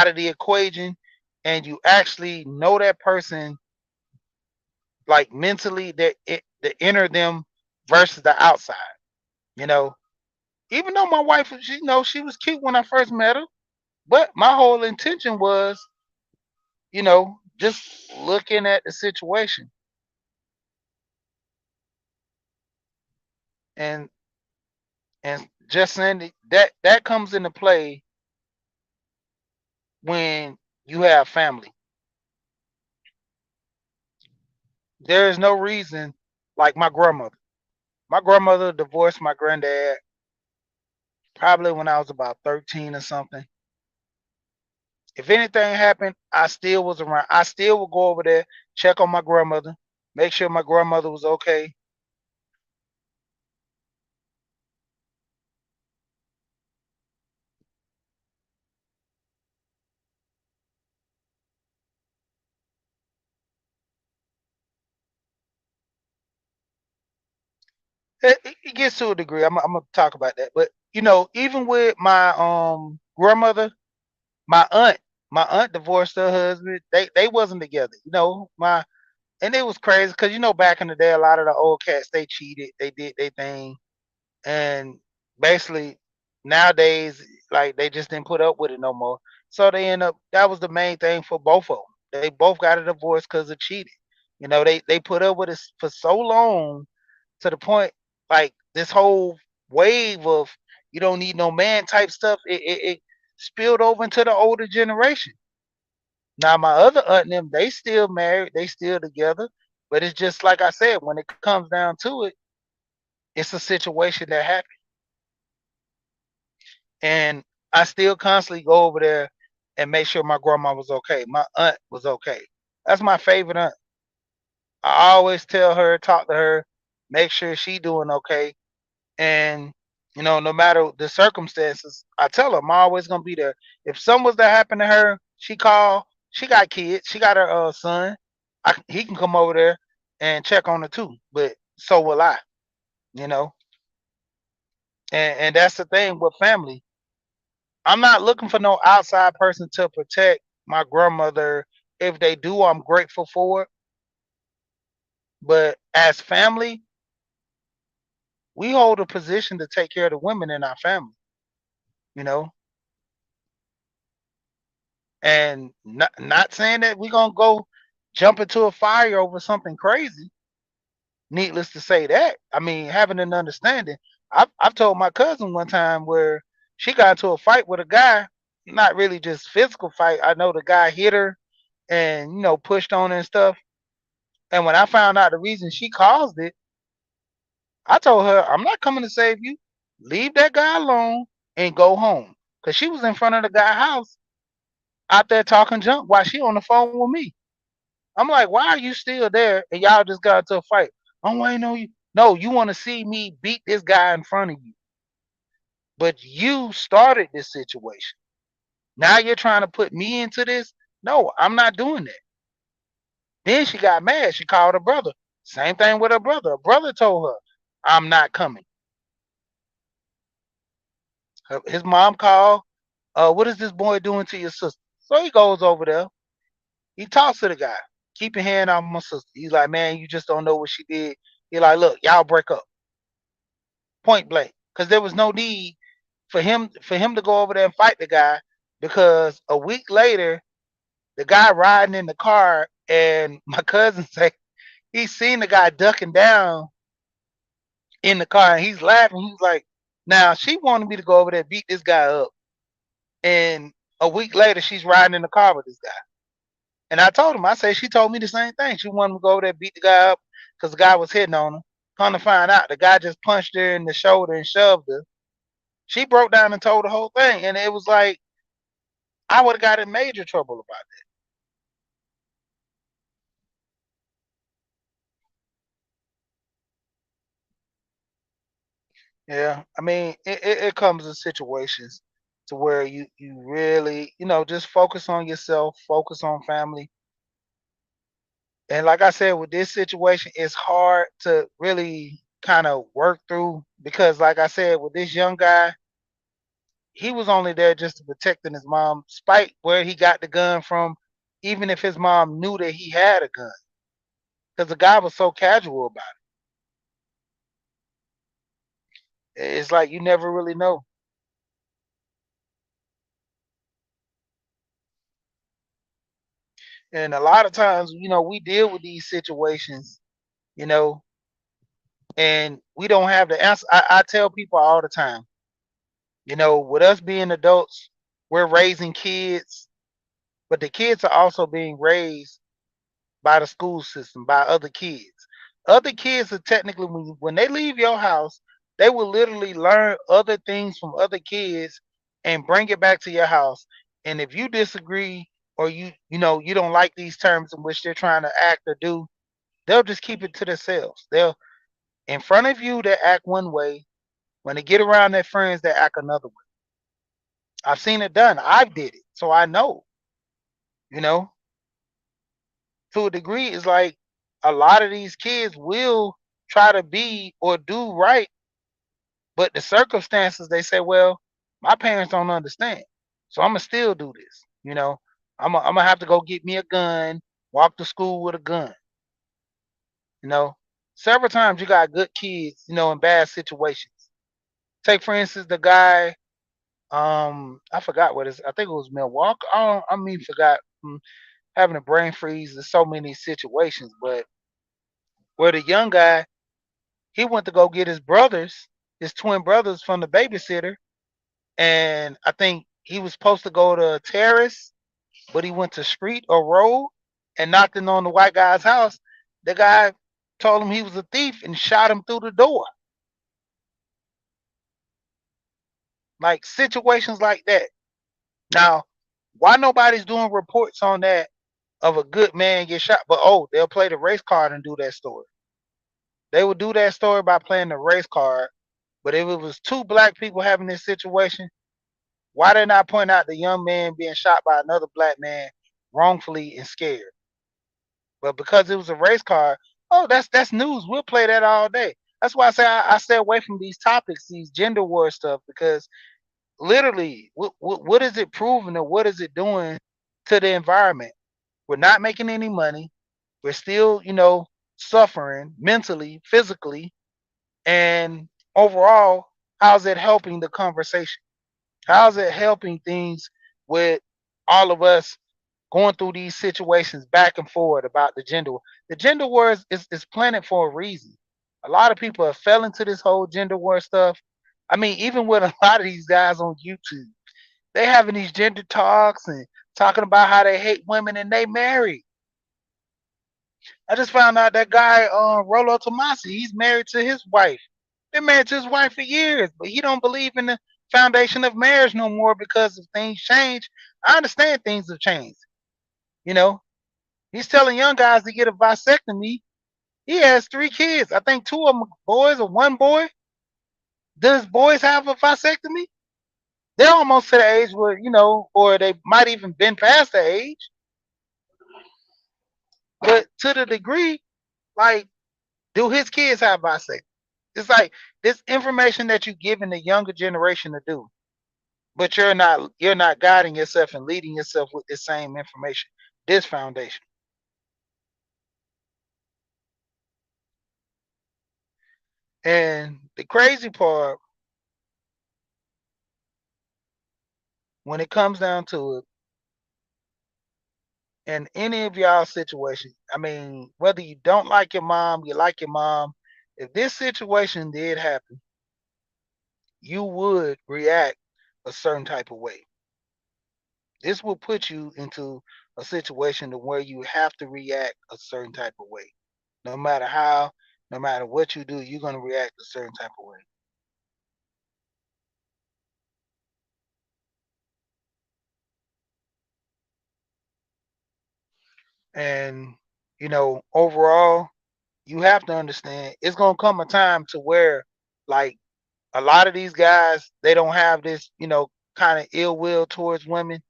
of the equation and you actually know that person like mentally, the inner them versus the outside. You know, even though my wife, she was cute when I first met her, but my whole intention was, just looking at the situation and just saying that comes into play when you have family. There is no reason like my grandmother. My grandmother divorced my granddad probably when I was about 13 or something. If anything happened, I still was around. I still would go over there, check on my grandmother, make sure my grandmother was okay. It gets to a degree. I'm gonna talk about that, but even with my grandmother, my aunt, my aunt divorced her husband. They wasn't together. My and it was crazy because back in the day, a lot of the old cats they cheated, they did their thing, and basically nowadays like they just didn't put up with it no more. So they end up that was the main thing for both of them. They both got a divorce because of cheating. They put up with it for so long to the point like this whole wave of you don't need no man type stuff. It spilled over into the older generation. Now my other aunt and them, they still married, they still together, but it's just like I said, when it comes down to it, it's a situation that happened. And I still constantly go over there and make sure my grandma was okay. My aunt was okay. That's my favorite aunt. I always tell her, talk to her, make sure she doing okay. And no matter the circumstances, I tell her I'm always gonna be there. If something was to happen to her, she call. She got kids. She got her son. He can come over there and check on her too. But so will I. You know, and that's the thing with family. I'm not looking for no outside person to protect my grandmother. If they do, I'm grateful for it. But as family, we hold a position to take care of the women in our family. You know, and not saying that we're gonna go jump into a fire over something crazy. Needless to say that. I mean, having an understanding. I've told my cousin one time where she got into a fight with a guy, not really just physical fight. I know the guy hit her and pushed on her and stuff. And when I found out the reason she caused it, I told her, I'm not coming to save you. Leave that guy alone and go home. Cause she was in front of the guy's house out there talking junk while she on the phone with me. I'm like, why are you still there and y'all just got into a fight? Oh, I know you. No, you want to see me beat this guy in front of you. But you started this situation. Now you're trying to put me into this? No, I'm not doing that. Then she got mad. She called her brother. Same thing with her brother. Her brother told her, I'm not coming. His mom called, what is this boy doing to your sister? So he goes over there. He talks to the guy. Keep your hand on my sister. He's like, man, you just don't know what she did. He's like, look, y'all break up. Point blank. Because there was no need for him to go over there and fight the guy, because a week later, the guy riding in the car and my cousin say he seen the guy ducking down in the car and he's laughing. He's like, now she wanted me to go over there and beat this guy up. And a week later, she's riding in the car with this guy. And I told him, I said, she told me the same thing. She wanted me to go over there and beat the guy up because the guy was hitting on her. Come to find out, the guy just punched her in the shoulder and shoved her. She broke down and told the whole thing. And it was like, I would have got in major trouble about that. Yeah. I mean, it comes in situations to where you really, just focus on yourself, focus on family. And like I said, with this situation, it's hard to really kind of work through because, like I said, with this young guy, he was only there just to protecting his mom, spite where he got the gun from, even if his mom knew that he had a gun. Because the guy was so casual about it. It's like you never really know. And a lot of times, we deal with these situations, you know, and we don't have the answer. I tell people all the time, with us being adults, we're raising kids, but the kids are also being raised by the school system, by other kids. Other kids are technically, when they leave your house, they will literally learn other things from other kids and bring it back to your house. And if you disagree or you don't like these terms in which they're trying to act or do, they'll just keep it to themselves. They'll in front of you they act one way. When they get around their friends, they act another way. I've seen it done. I did it, so I know. You know, to a degree, it's like a lot of these kids will try to be or do right, but the circumstances they say, well, my parents don't understand, so I'm gonna still do this. I'm gonna have to go get me a gun, walk to school with a gun. You know, several times you got good kids, in bad situations. Take for instance the guy. I forgot what his. I think it was Milwaukee. Forgot. Having a brain freeze in so many situations, but where the young guy, he went to go get his twin brothers from the babysitter, and I think he was supposed to go to a terrace, but he went to street or road and knocked in on the white guy's house. The guy told him he was a thief and shot him through the door. Like situations like that. Now, why nobody's doing reports on that of a good man get shot? But oh, they'll play the race card and do that story. They would do that story by playing the race card. But if it was two black people having this situation, why they not point out the young man being shot by another black man wrongfully and scared? But because it was a race car, oh, that's news. We'll play that all day. That's why I say I stay away from these topics, these gender war stuff, because literally, what is it proving or what is it doing to the environment? We're not making any money. We're still, suffering mentally, physically, and overall, how's it helping the conversation? How's it helping things with all of us going through these situations back and forward about the gender war? The gender war is planted for a reason. A lot of people have fell into this whole gender war stuff. I mean, even with a lot of these guys on YouTube, they having these gender talks and talking about how they hate women and they married. I just found out that guy, Rolo Tomasi, he's married to his wife. Been married to his wife for years, but he don't believe in the foundation of marriage no more because if things change. I understand things have changed. You know, he's telling young guys to get a vasectomy. He has 3 kids. I think 2 of them boys or 1 boy. Does boys have a vasectomy? They're almost to the age where, or they might even been past the age. But to the degree, like, do his kids have vasectomy? It's like this information that you're giving the younger generation to do, but you're not guiding yourself and leading yourself with the same information, this foundation. And the crazy part, when it comes down to it, in any of y'all situations, I mean, whether you don't like your mom, you like your mom, if this situation did happen, you would react a certain type of way. This will put you into a situation to where you have to react a certain type of way. No matter how, no matter what you do, you're going to react a certain type of way. And, overall, you have to understand it's going to come a time to where, like, a lot of these guys, they don't have this, kind of ill will towards women.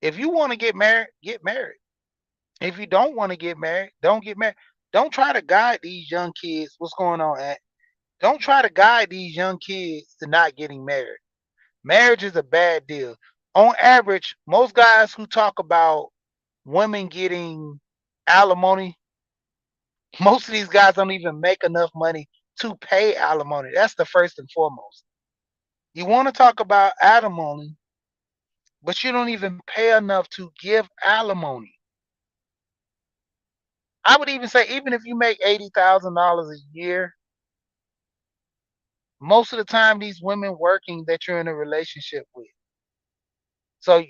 If you want to get married, get married. If you don't want to get married, don't get married. Don't try to guide these young kids. What's going on, at? Don't try to guide these young kids to not getting married. Marriage is a bad deal. On average, most guys who talk about women getting alimony, most of these guys don't even make enough money to pay alimony. That's the first and foremost. You want to talk about alimony, but you don't even pay enough to give alimony. I would even say, even if you make $80,000 a year, most of the time these women working that you're in a relationship with. So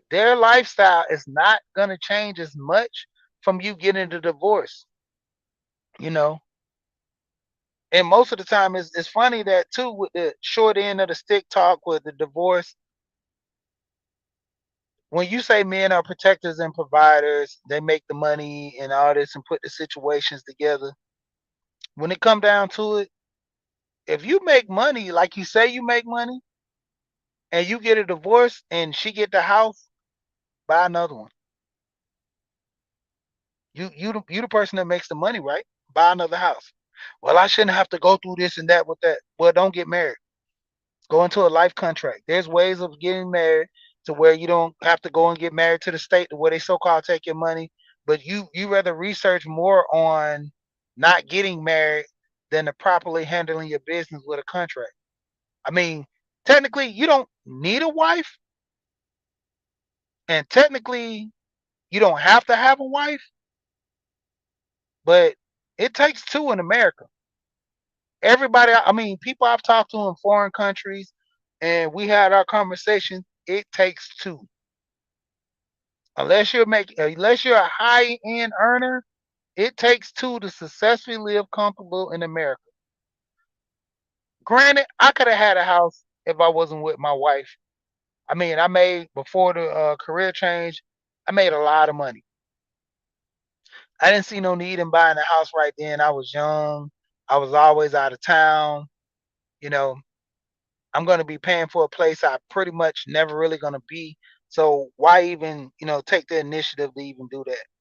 their lifestyle is not going to change as much from you getting a divorce, you know. And most of the time, it's funny that too with the short end of the stick talk with the divorce. When you say men are protectors and providers, they make the money and all this and put the situations together. When it come down to it, if you make money like you say you make money, and you get a divorce and she get the house, buy another one. You the person that makes the money, right? Buy another house. Well, I shouldn't have to go through this and that with that. Well, don't get married. Go into a life contract. There's ways of getting married to where you don't have to go and get married to the state to where they so-called take your money. But you rather research more on not getting married than to properly handling your business with a contract. I mean, technically, you don't need a wife, and technically, you don't have to have a wife, but it takes two in America. Everybody, I mean, people I've talked to in foreign countries, and we had our conversation. It takes two. Unless you're a high end earner, it takes two to successfully live comfortable in America. Granted, I could have had a house if I wasn't with my wife. I mean, I made before the career change, I made a lot of money. I didn't see no need in buying a house right then. I was young. I was always out of town. You know, I'm going to be paying for a place I pretty much never really going to be. So why even, take the initiative to even do that?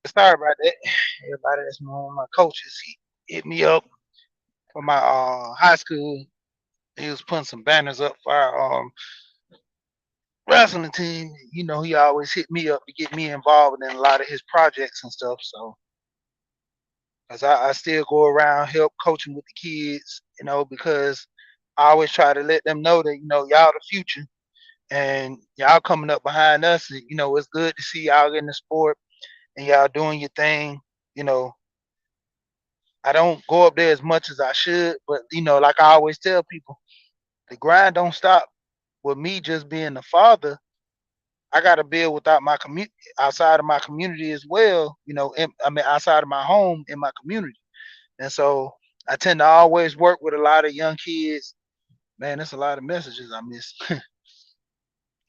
Sorry about that. Everybody that's my coaches, he hit me up for my high school. He was putting some banners up for our wrestling team. He always hit me up to get me involved in a lot of his projects and stuff. So, cause I still go around help coaching with the kids, because I always try to let them know that y'all the future and y'all coming up behind us. It's good to see y'all in the sport and y'all doing your thing. You know, I don't go up there as much as I should, but like I always tell people, the grind don't stop with me just being the father. I got to build without my community, outside of my community as well. I mean, outside of my home in my community. And so I tend to always work with a lot of young kids. Man, there's a lot of messages I miss,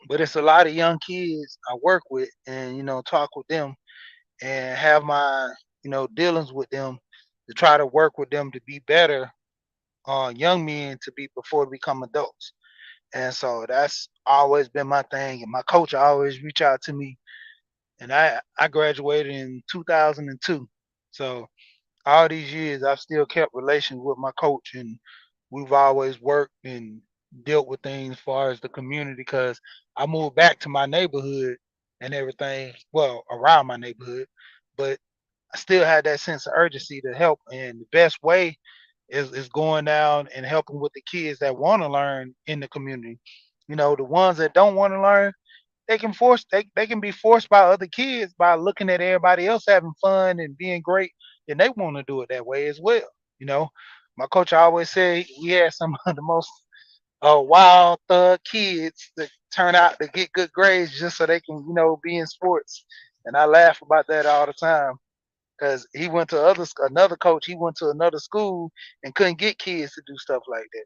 but it's a lot of young kids I work with and talk with them and have my dealings with them to try to work with them to be better young men to be before they become adults. And so that's always been my thing. And my coach always reach out to me. And I graduated in 2002. So all these years I've still kept relations with my coach, and we've always worked and dealt with things as far as the community because I moved back to my neighborhood and everything, well, around my neighborhood, but I still had that sense of urgency to help. And the best way is going down and helping with the kids that want to learn in the community. You know, the ones that don't want to learn, they can be forced by other kids by looking at everybody else having fun and being great, and they want to do it that way as well. You know, my coach always said we had some of the most wild thug kids that turn out to get good grades just so they can, be in sports. And I laugh about that all the time because he went to another coach. He went to another school and couldn't get kids to do stuff like that.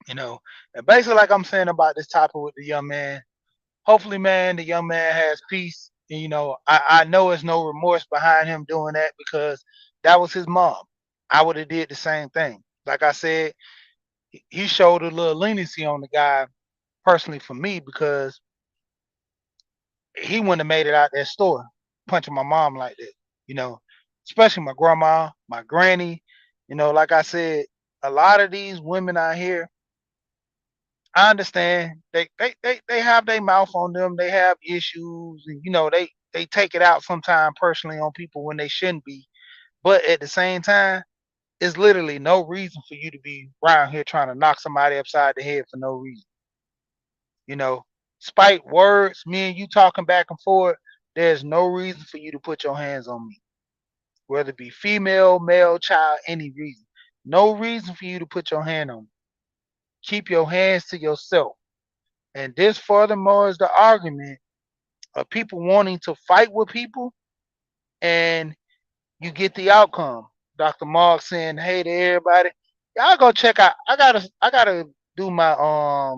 You know, and basically, like I'm saying about this topic with the young man, hopefully, man, the young man has peace. And, I know there's no remorse behind him doing that because that was his mom. I would have did the same thing. Like I said, he showed a little leniency on the guy personally for me because he wouldn't have made it out that store punching my mom like that. You know, especially my grandma, my granny. Like I said, a lot of these women out here, I understand they have their mouth on them. They have issues, and they take it out sometime personally on people when they shouldn't be. But at the same time, it's literally no reason for you to be around here trying to knock somebody upside the head for no reason. You know, spite words, me and you talking back and forth. There's no reason for you to put your hands on me, whether it be female, male, child, any reason. No reason for you to put your hand on me. Keep your hands to yourself. And this furthermore is the argument of people wanting to fight with people and you get the outcome. Dr. Mark saying, hey to everybody, y'all go check out. I gotta do my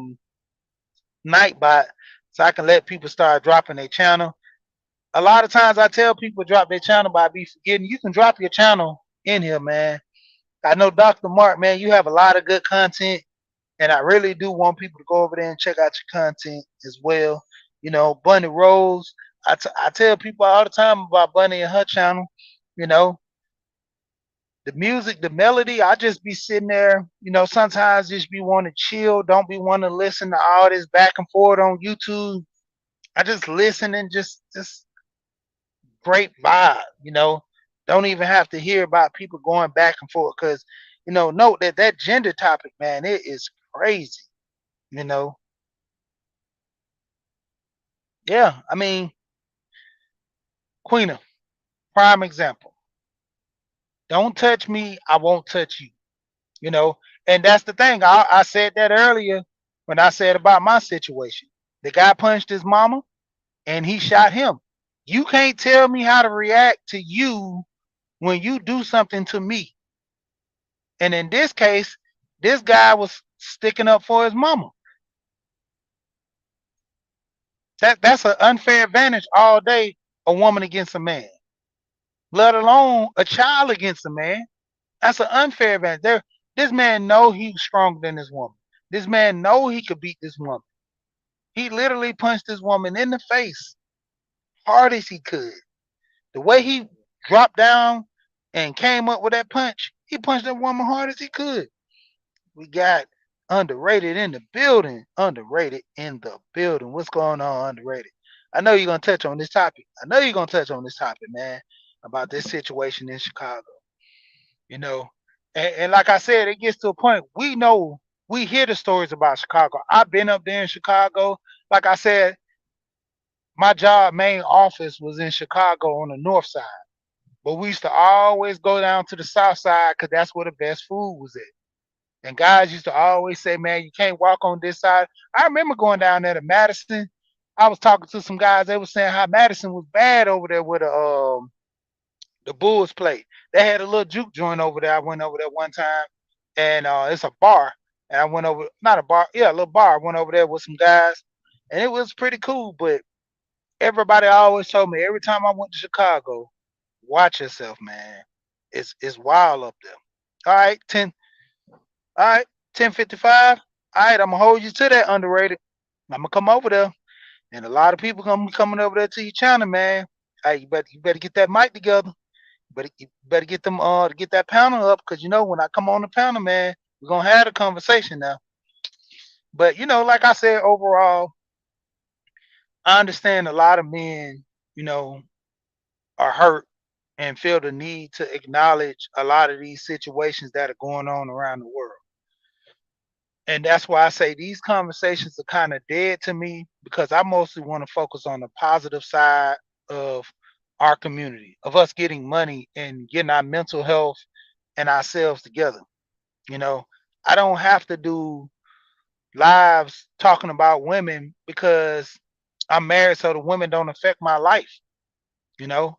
night bot so I can let people start dropping their channel. A lot of times I tell people drop their channel, but I be forgetting. You can drop your channel in here, man. I know Dr. Mark, man, you have a lot of good content, and I really do want people to go over there and check out your content as well. Bunny Rose. I tell people all the time about Bunny and her channel. You know, the music, the melody. I just be sitting there. Sometimes just be want to chill. Don't be want to listen to all this back and forth on YouTube. I just listen and just great vibe. Don't even have to hear about people going back and forth because note that gender topic, man, it is crazy. You know, yeah. I mean, Queena, prime example. Don't touch me, I won't touch you. You know, and that's the thing. I said that earlier when I said about my situation. The guy punched his mama and he shot him. You can't tell me how to react to you when you do something to me. And in this case, this guy was sticking up for his mama. That's an unfair advantage all day, a woman against a man, let alone a child against a man. That's an unfair advantage. This man know he's stronger than this woman. This man know he could beat this woman. He literally punched this woman in the face hard as he could. The way he dropped down and came up with that punch, he punched that woman hard as he could. We got underrated in the building. Underrated in the building. What's going on, underrated? I know you're gonna touch on this topic. I know you're gonna touch on this topic, man, about this situation in Chicago. You know, and like I said, it gets to a point. We know we hear the stories about Chicago. I've been up there in Chicago. Like I said, my job main office was in Chicago on the north side. But we used to always go down to the south side because that's where the best food was at. And guys used to always say, man, you can't walk on this side. I remember going down there to Madison. I was talking to some guys. They were saying how Madison was bad over there where the Bulls play. They had a little juke joint over there. I went over there one time, and it's a bar. And I went over, not a bar, yeah, a little bar. I went over there with some guys, and it was pretty cool. But everybody always told me every time I went to Chicago, watch yourself, man. It's wild up there. All right, 10. All right, 10:55. All right, I'm gonna hold you to that underrated. I'm gonna come over there, and a lot of people gonna be coming over there to your channel, man. Hey, you better get that mic together. You better get that panel up, cause when I come on the panel, man, we're gonna have a conversation now. But like I said, overall, I understand a lot of men, you know, are hurt and feel the need to acknowledge a lot of these situations that are going on around the world. And that's why I say these conversations are kind of dead to me, because I mostly want to focus on the positive side of our community, of us getting money and getting our mental health and ourselves together. You know, I don't have to do lives talking about women because I'm married, so the women don't affect my life. You know,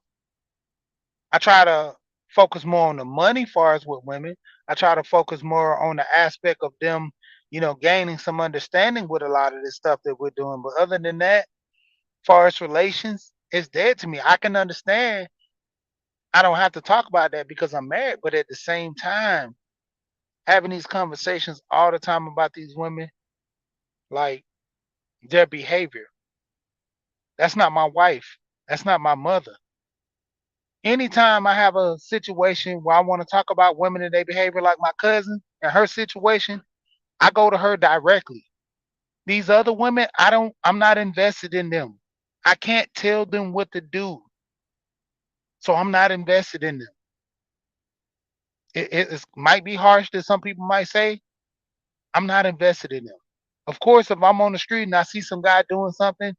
I try to focus more on the money far as with women. I try to focus more on the aspect of them, gaining some understanding with a lot of this stuff that we're doing. But other than that, far as relations, it's dead to me. I can understand I don't have to talk about that because I'm married, but at the same time, having these conversations all the time about these women, like their behavior. That's not my wife. That's not my mother. Anytime I have a situation where I want to talk about women and their behavior, like my cousin and her situation, I go to her directly. These other women, I'm not invested in them. I can't tell them what to do. So I'm not invested in them. Might be harsh that some people might say. I'm not invested in them. Of course, if I'm on the street and I see some guy doing something,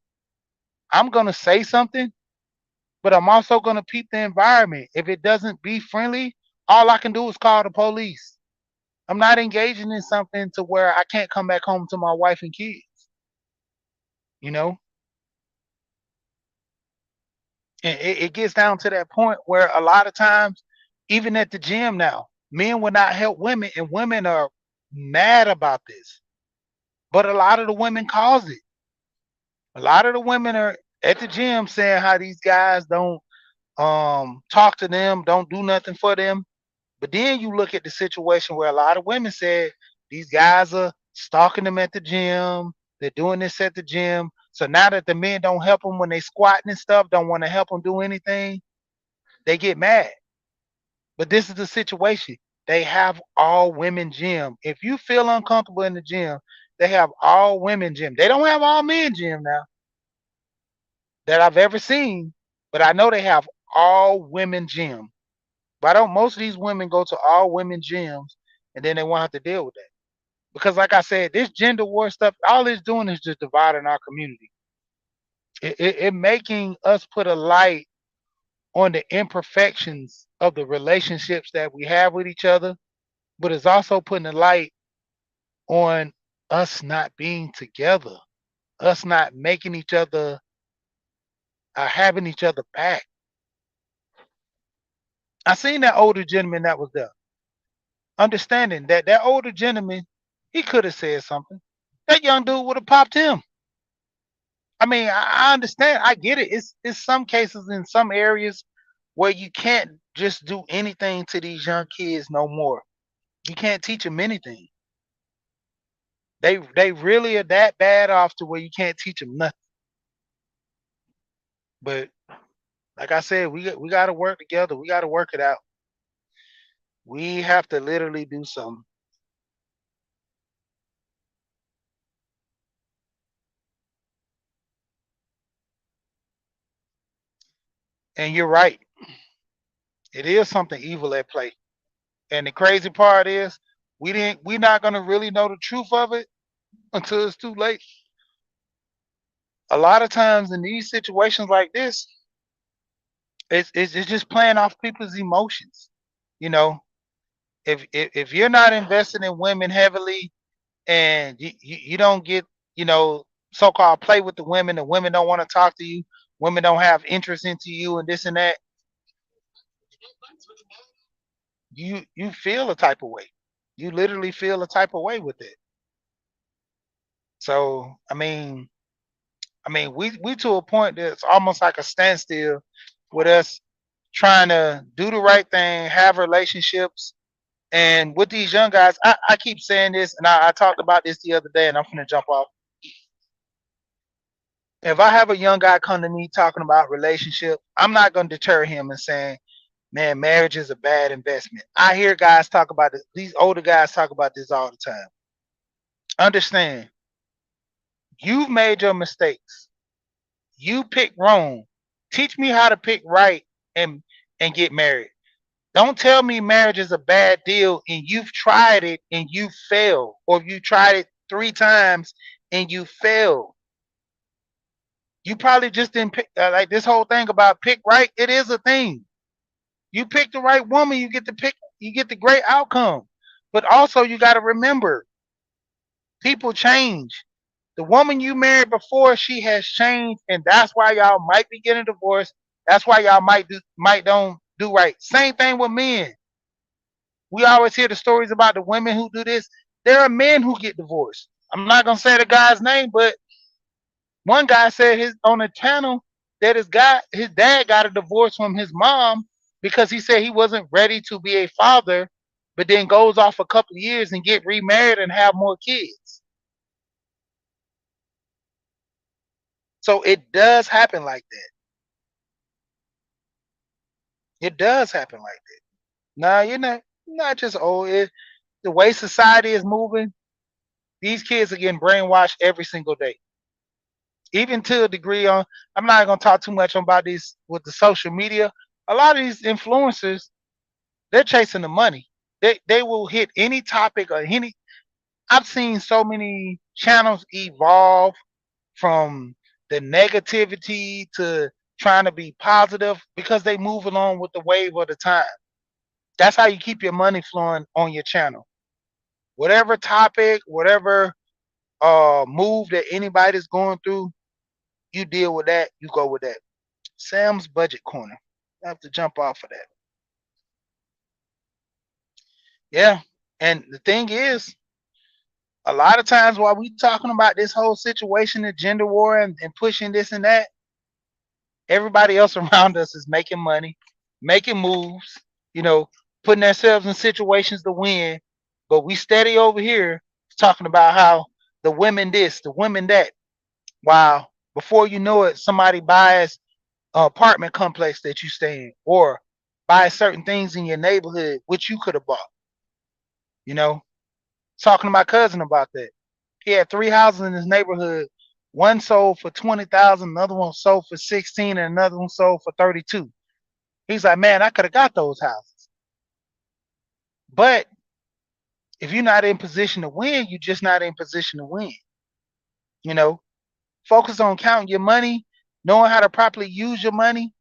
I'm gonna say something, but I'm also gonna peep the environment. If it doesn't be friendly, all I can do is call the police. I'm not engaging in something to where I can't come back home to my wife and kids. You know, and it gets down to that point where a lot of times, even at the gym now, men will not help women, and women are mad about this. But a lot of the women cause it. A lot of the women are at the gym saying how these guys don't talk to them, don't do nothing for them. But then you look at the situation where a lot of women said these guys are stalking them at the gym. They're doing this at the gym. So now that the men don't help them when they squatting and stuff, don't want to help them do anything, they get mad. But this is the situation. They have all women gym. If you feel uncomfortable in the gym, they have all women gym. They don't have all men gym now that I've ever seen, but I know they have all women gym. Why don't most of these women go to all women gyms and then they won't have to deal with that? Because, like I said, this gender war stuff, all it's doing is just dividing our community. It making us put a light on the imperfections of the relationships that we have with each other, but it's also putting a light on us not being together, us not making each other, having each other back. I seen that older gentleman that was there, understanding that that older gentleman, he could have said something. That young dude would have popped him. I mean, I understand. I get it. It's some cases in some areas where you can't just do anything to these young kids no more. You can't teach them anything. They really are that bad off to where you can't teach them nothing. But like I said, we got to work together. We got to work it out. We have to literally do something. And you're right. It is something evil at play. And the crazy part is we're not gonna really know the truth of it until it's too late. A lot of times in these situations like this, it's just playing off people's emotions. You know, if you're not invested in women heavily and you don't get, you know, so-called play with the women don't want to talk to you, women don't have interest into you and this and that, you feel a type of way. You literally feel a type of way with it. So we to a point that's almost like a standstill with us trying to do the right thing, have relationships, And with these young guys, I keep saying this, and I talked about this the other day, and I'm gonna jump off. If I have a young guy come to me talking about relationship, I'm not gonna deter him and saying, man, marriage is a bad investment. I hear guys talk about this, these older guys talk about this all the time. Understand, you've made your mistakes. You picked wrong. Teach me how to pick right and get married. Don't tell me marriage is a bad deal and you've tried it and you failed, or you tried it 3 times and you failed. You probably just didn't pick, like this whole thing about pick right. It is a thing. You pick the right woman, you get the great outcome. But also you got to remember, people change. The woman you married before, she has changed, and that's why y'all might be getting divorced. That's why y'all might don't do right. Same thing with men. We always hear the stories about the women who do this. There are men who get divorced. I'm not gonna say the guy's name, but one guy said his on the channel that his dad got a divorce from his mom because he said he wasn't ready to be a father, but then goes off a couple of years and get remarried and have more kids. So it does happen like that. It does happen like that. Now you're not just old. The way society is moving, these kids are getting brainwashed every single day. Even to a degree on, I'm not gonna talk too much about these with the social media. A lot of these influencers, they're chasing the money. They will hit any topic or any. I've seen so many channels evolve from the negativity to trying to be positive because they move along with the wave of the time. That's how you keep your money flowing on your channel. Whatever topic, whatever move that anybody's going through, you deal with that, you go with that. Sam's Budget Corner. I have to jump off of that. Yeah. And the thing is, a lot of times while we talking about this whole situation, the gender war and pushing this and that, everybody else around us is making money, making moves, you know, putting themselves in situations to win. But we steady over here talking about how the women this, the women that. Wow. Before you know it, somebody buys an apartment complex that you stay in, or buy certain things in your neighborhood which you could have bought. You know, talking to my cousin about that. He had 3 houses in his neighborhood. One sold for 20,000, another one sold for 16, and another one sold for 32. He's like, man, I could have got those houses. But if you're not in position to win, you're just not in position to win. You know, focus on counting your money, knowing how to properly use your money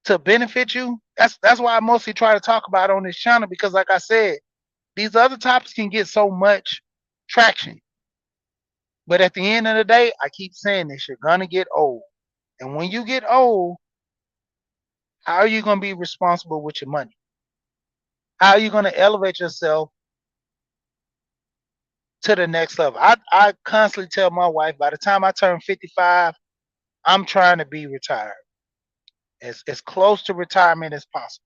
to benefit you. That's why I mostly try to talk about it on this channel, because like I said, these other topics can get so much traction. But at the end of the day, I keep saying this, you're gonna get old. And when you get old, how are you gonna be responsible with your money? How are you gonna elevate yourself to the next level? I constantly tell my wife, by the time I turn 55, I'm trying to be retired. As close to retirement as possible.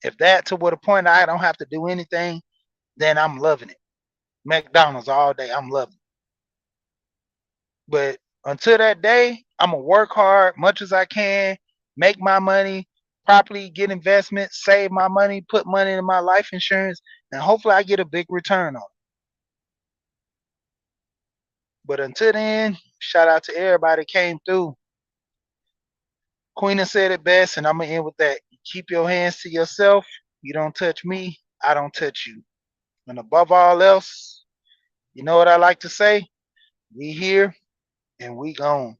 If that to what a point I don't have to do anything, then I'm loving it. McDonald's all day, I'm loving it. But until that day, I'm gonna work hard much as I can, make my money, properly get investments, save my money, put money in my life insurance, and hopefully I get a big return on it. But until then, shout out to everybody that came through. Queen has said it best, and I'm gonna end with that. Keep your hands to yourself. You don't touch me, I don't touch you. And above all else, you know what I like to say? We here and we gone.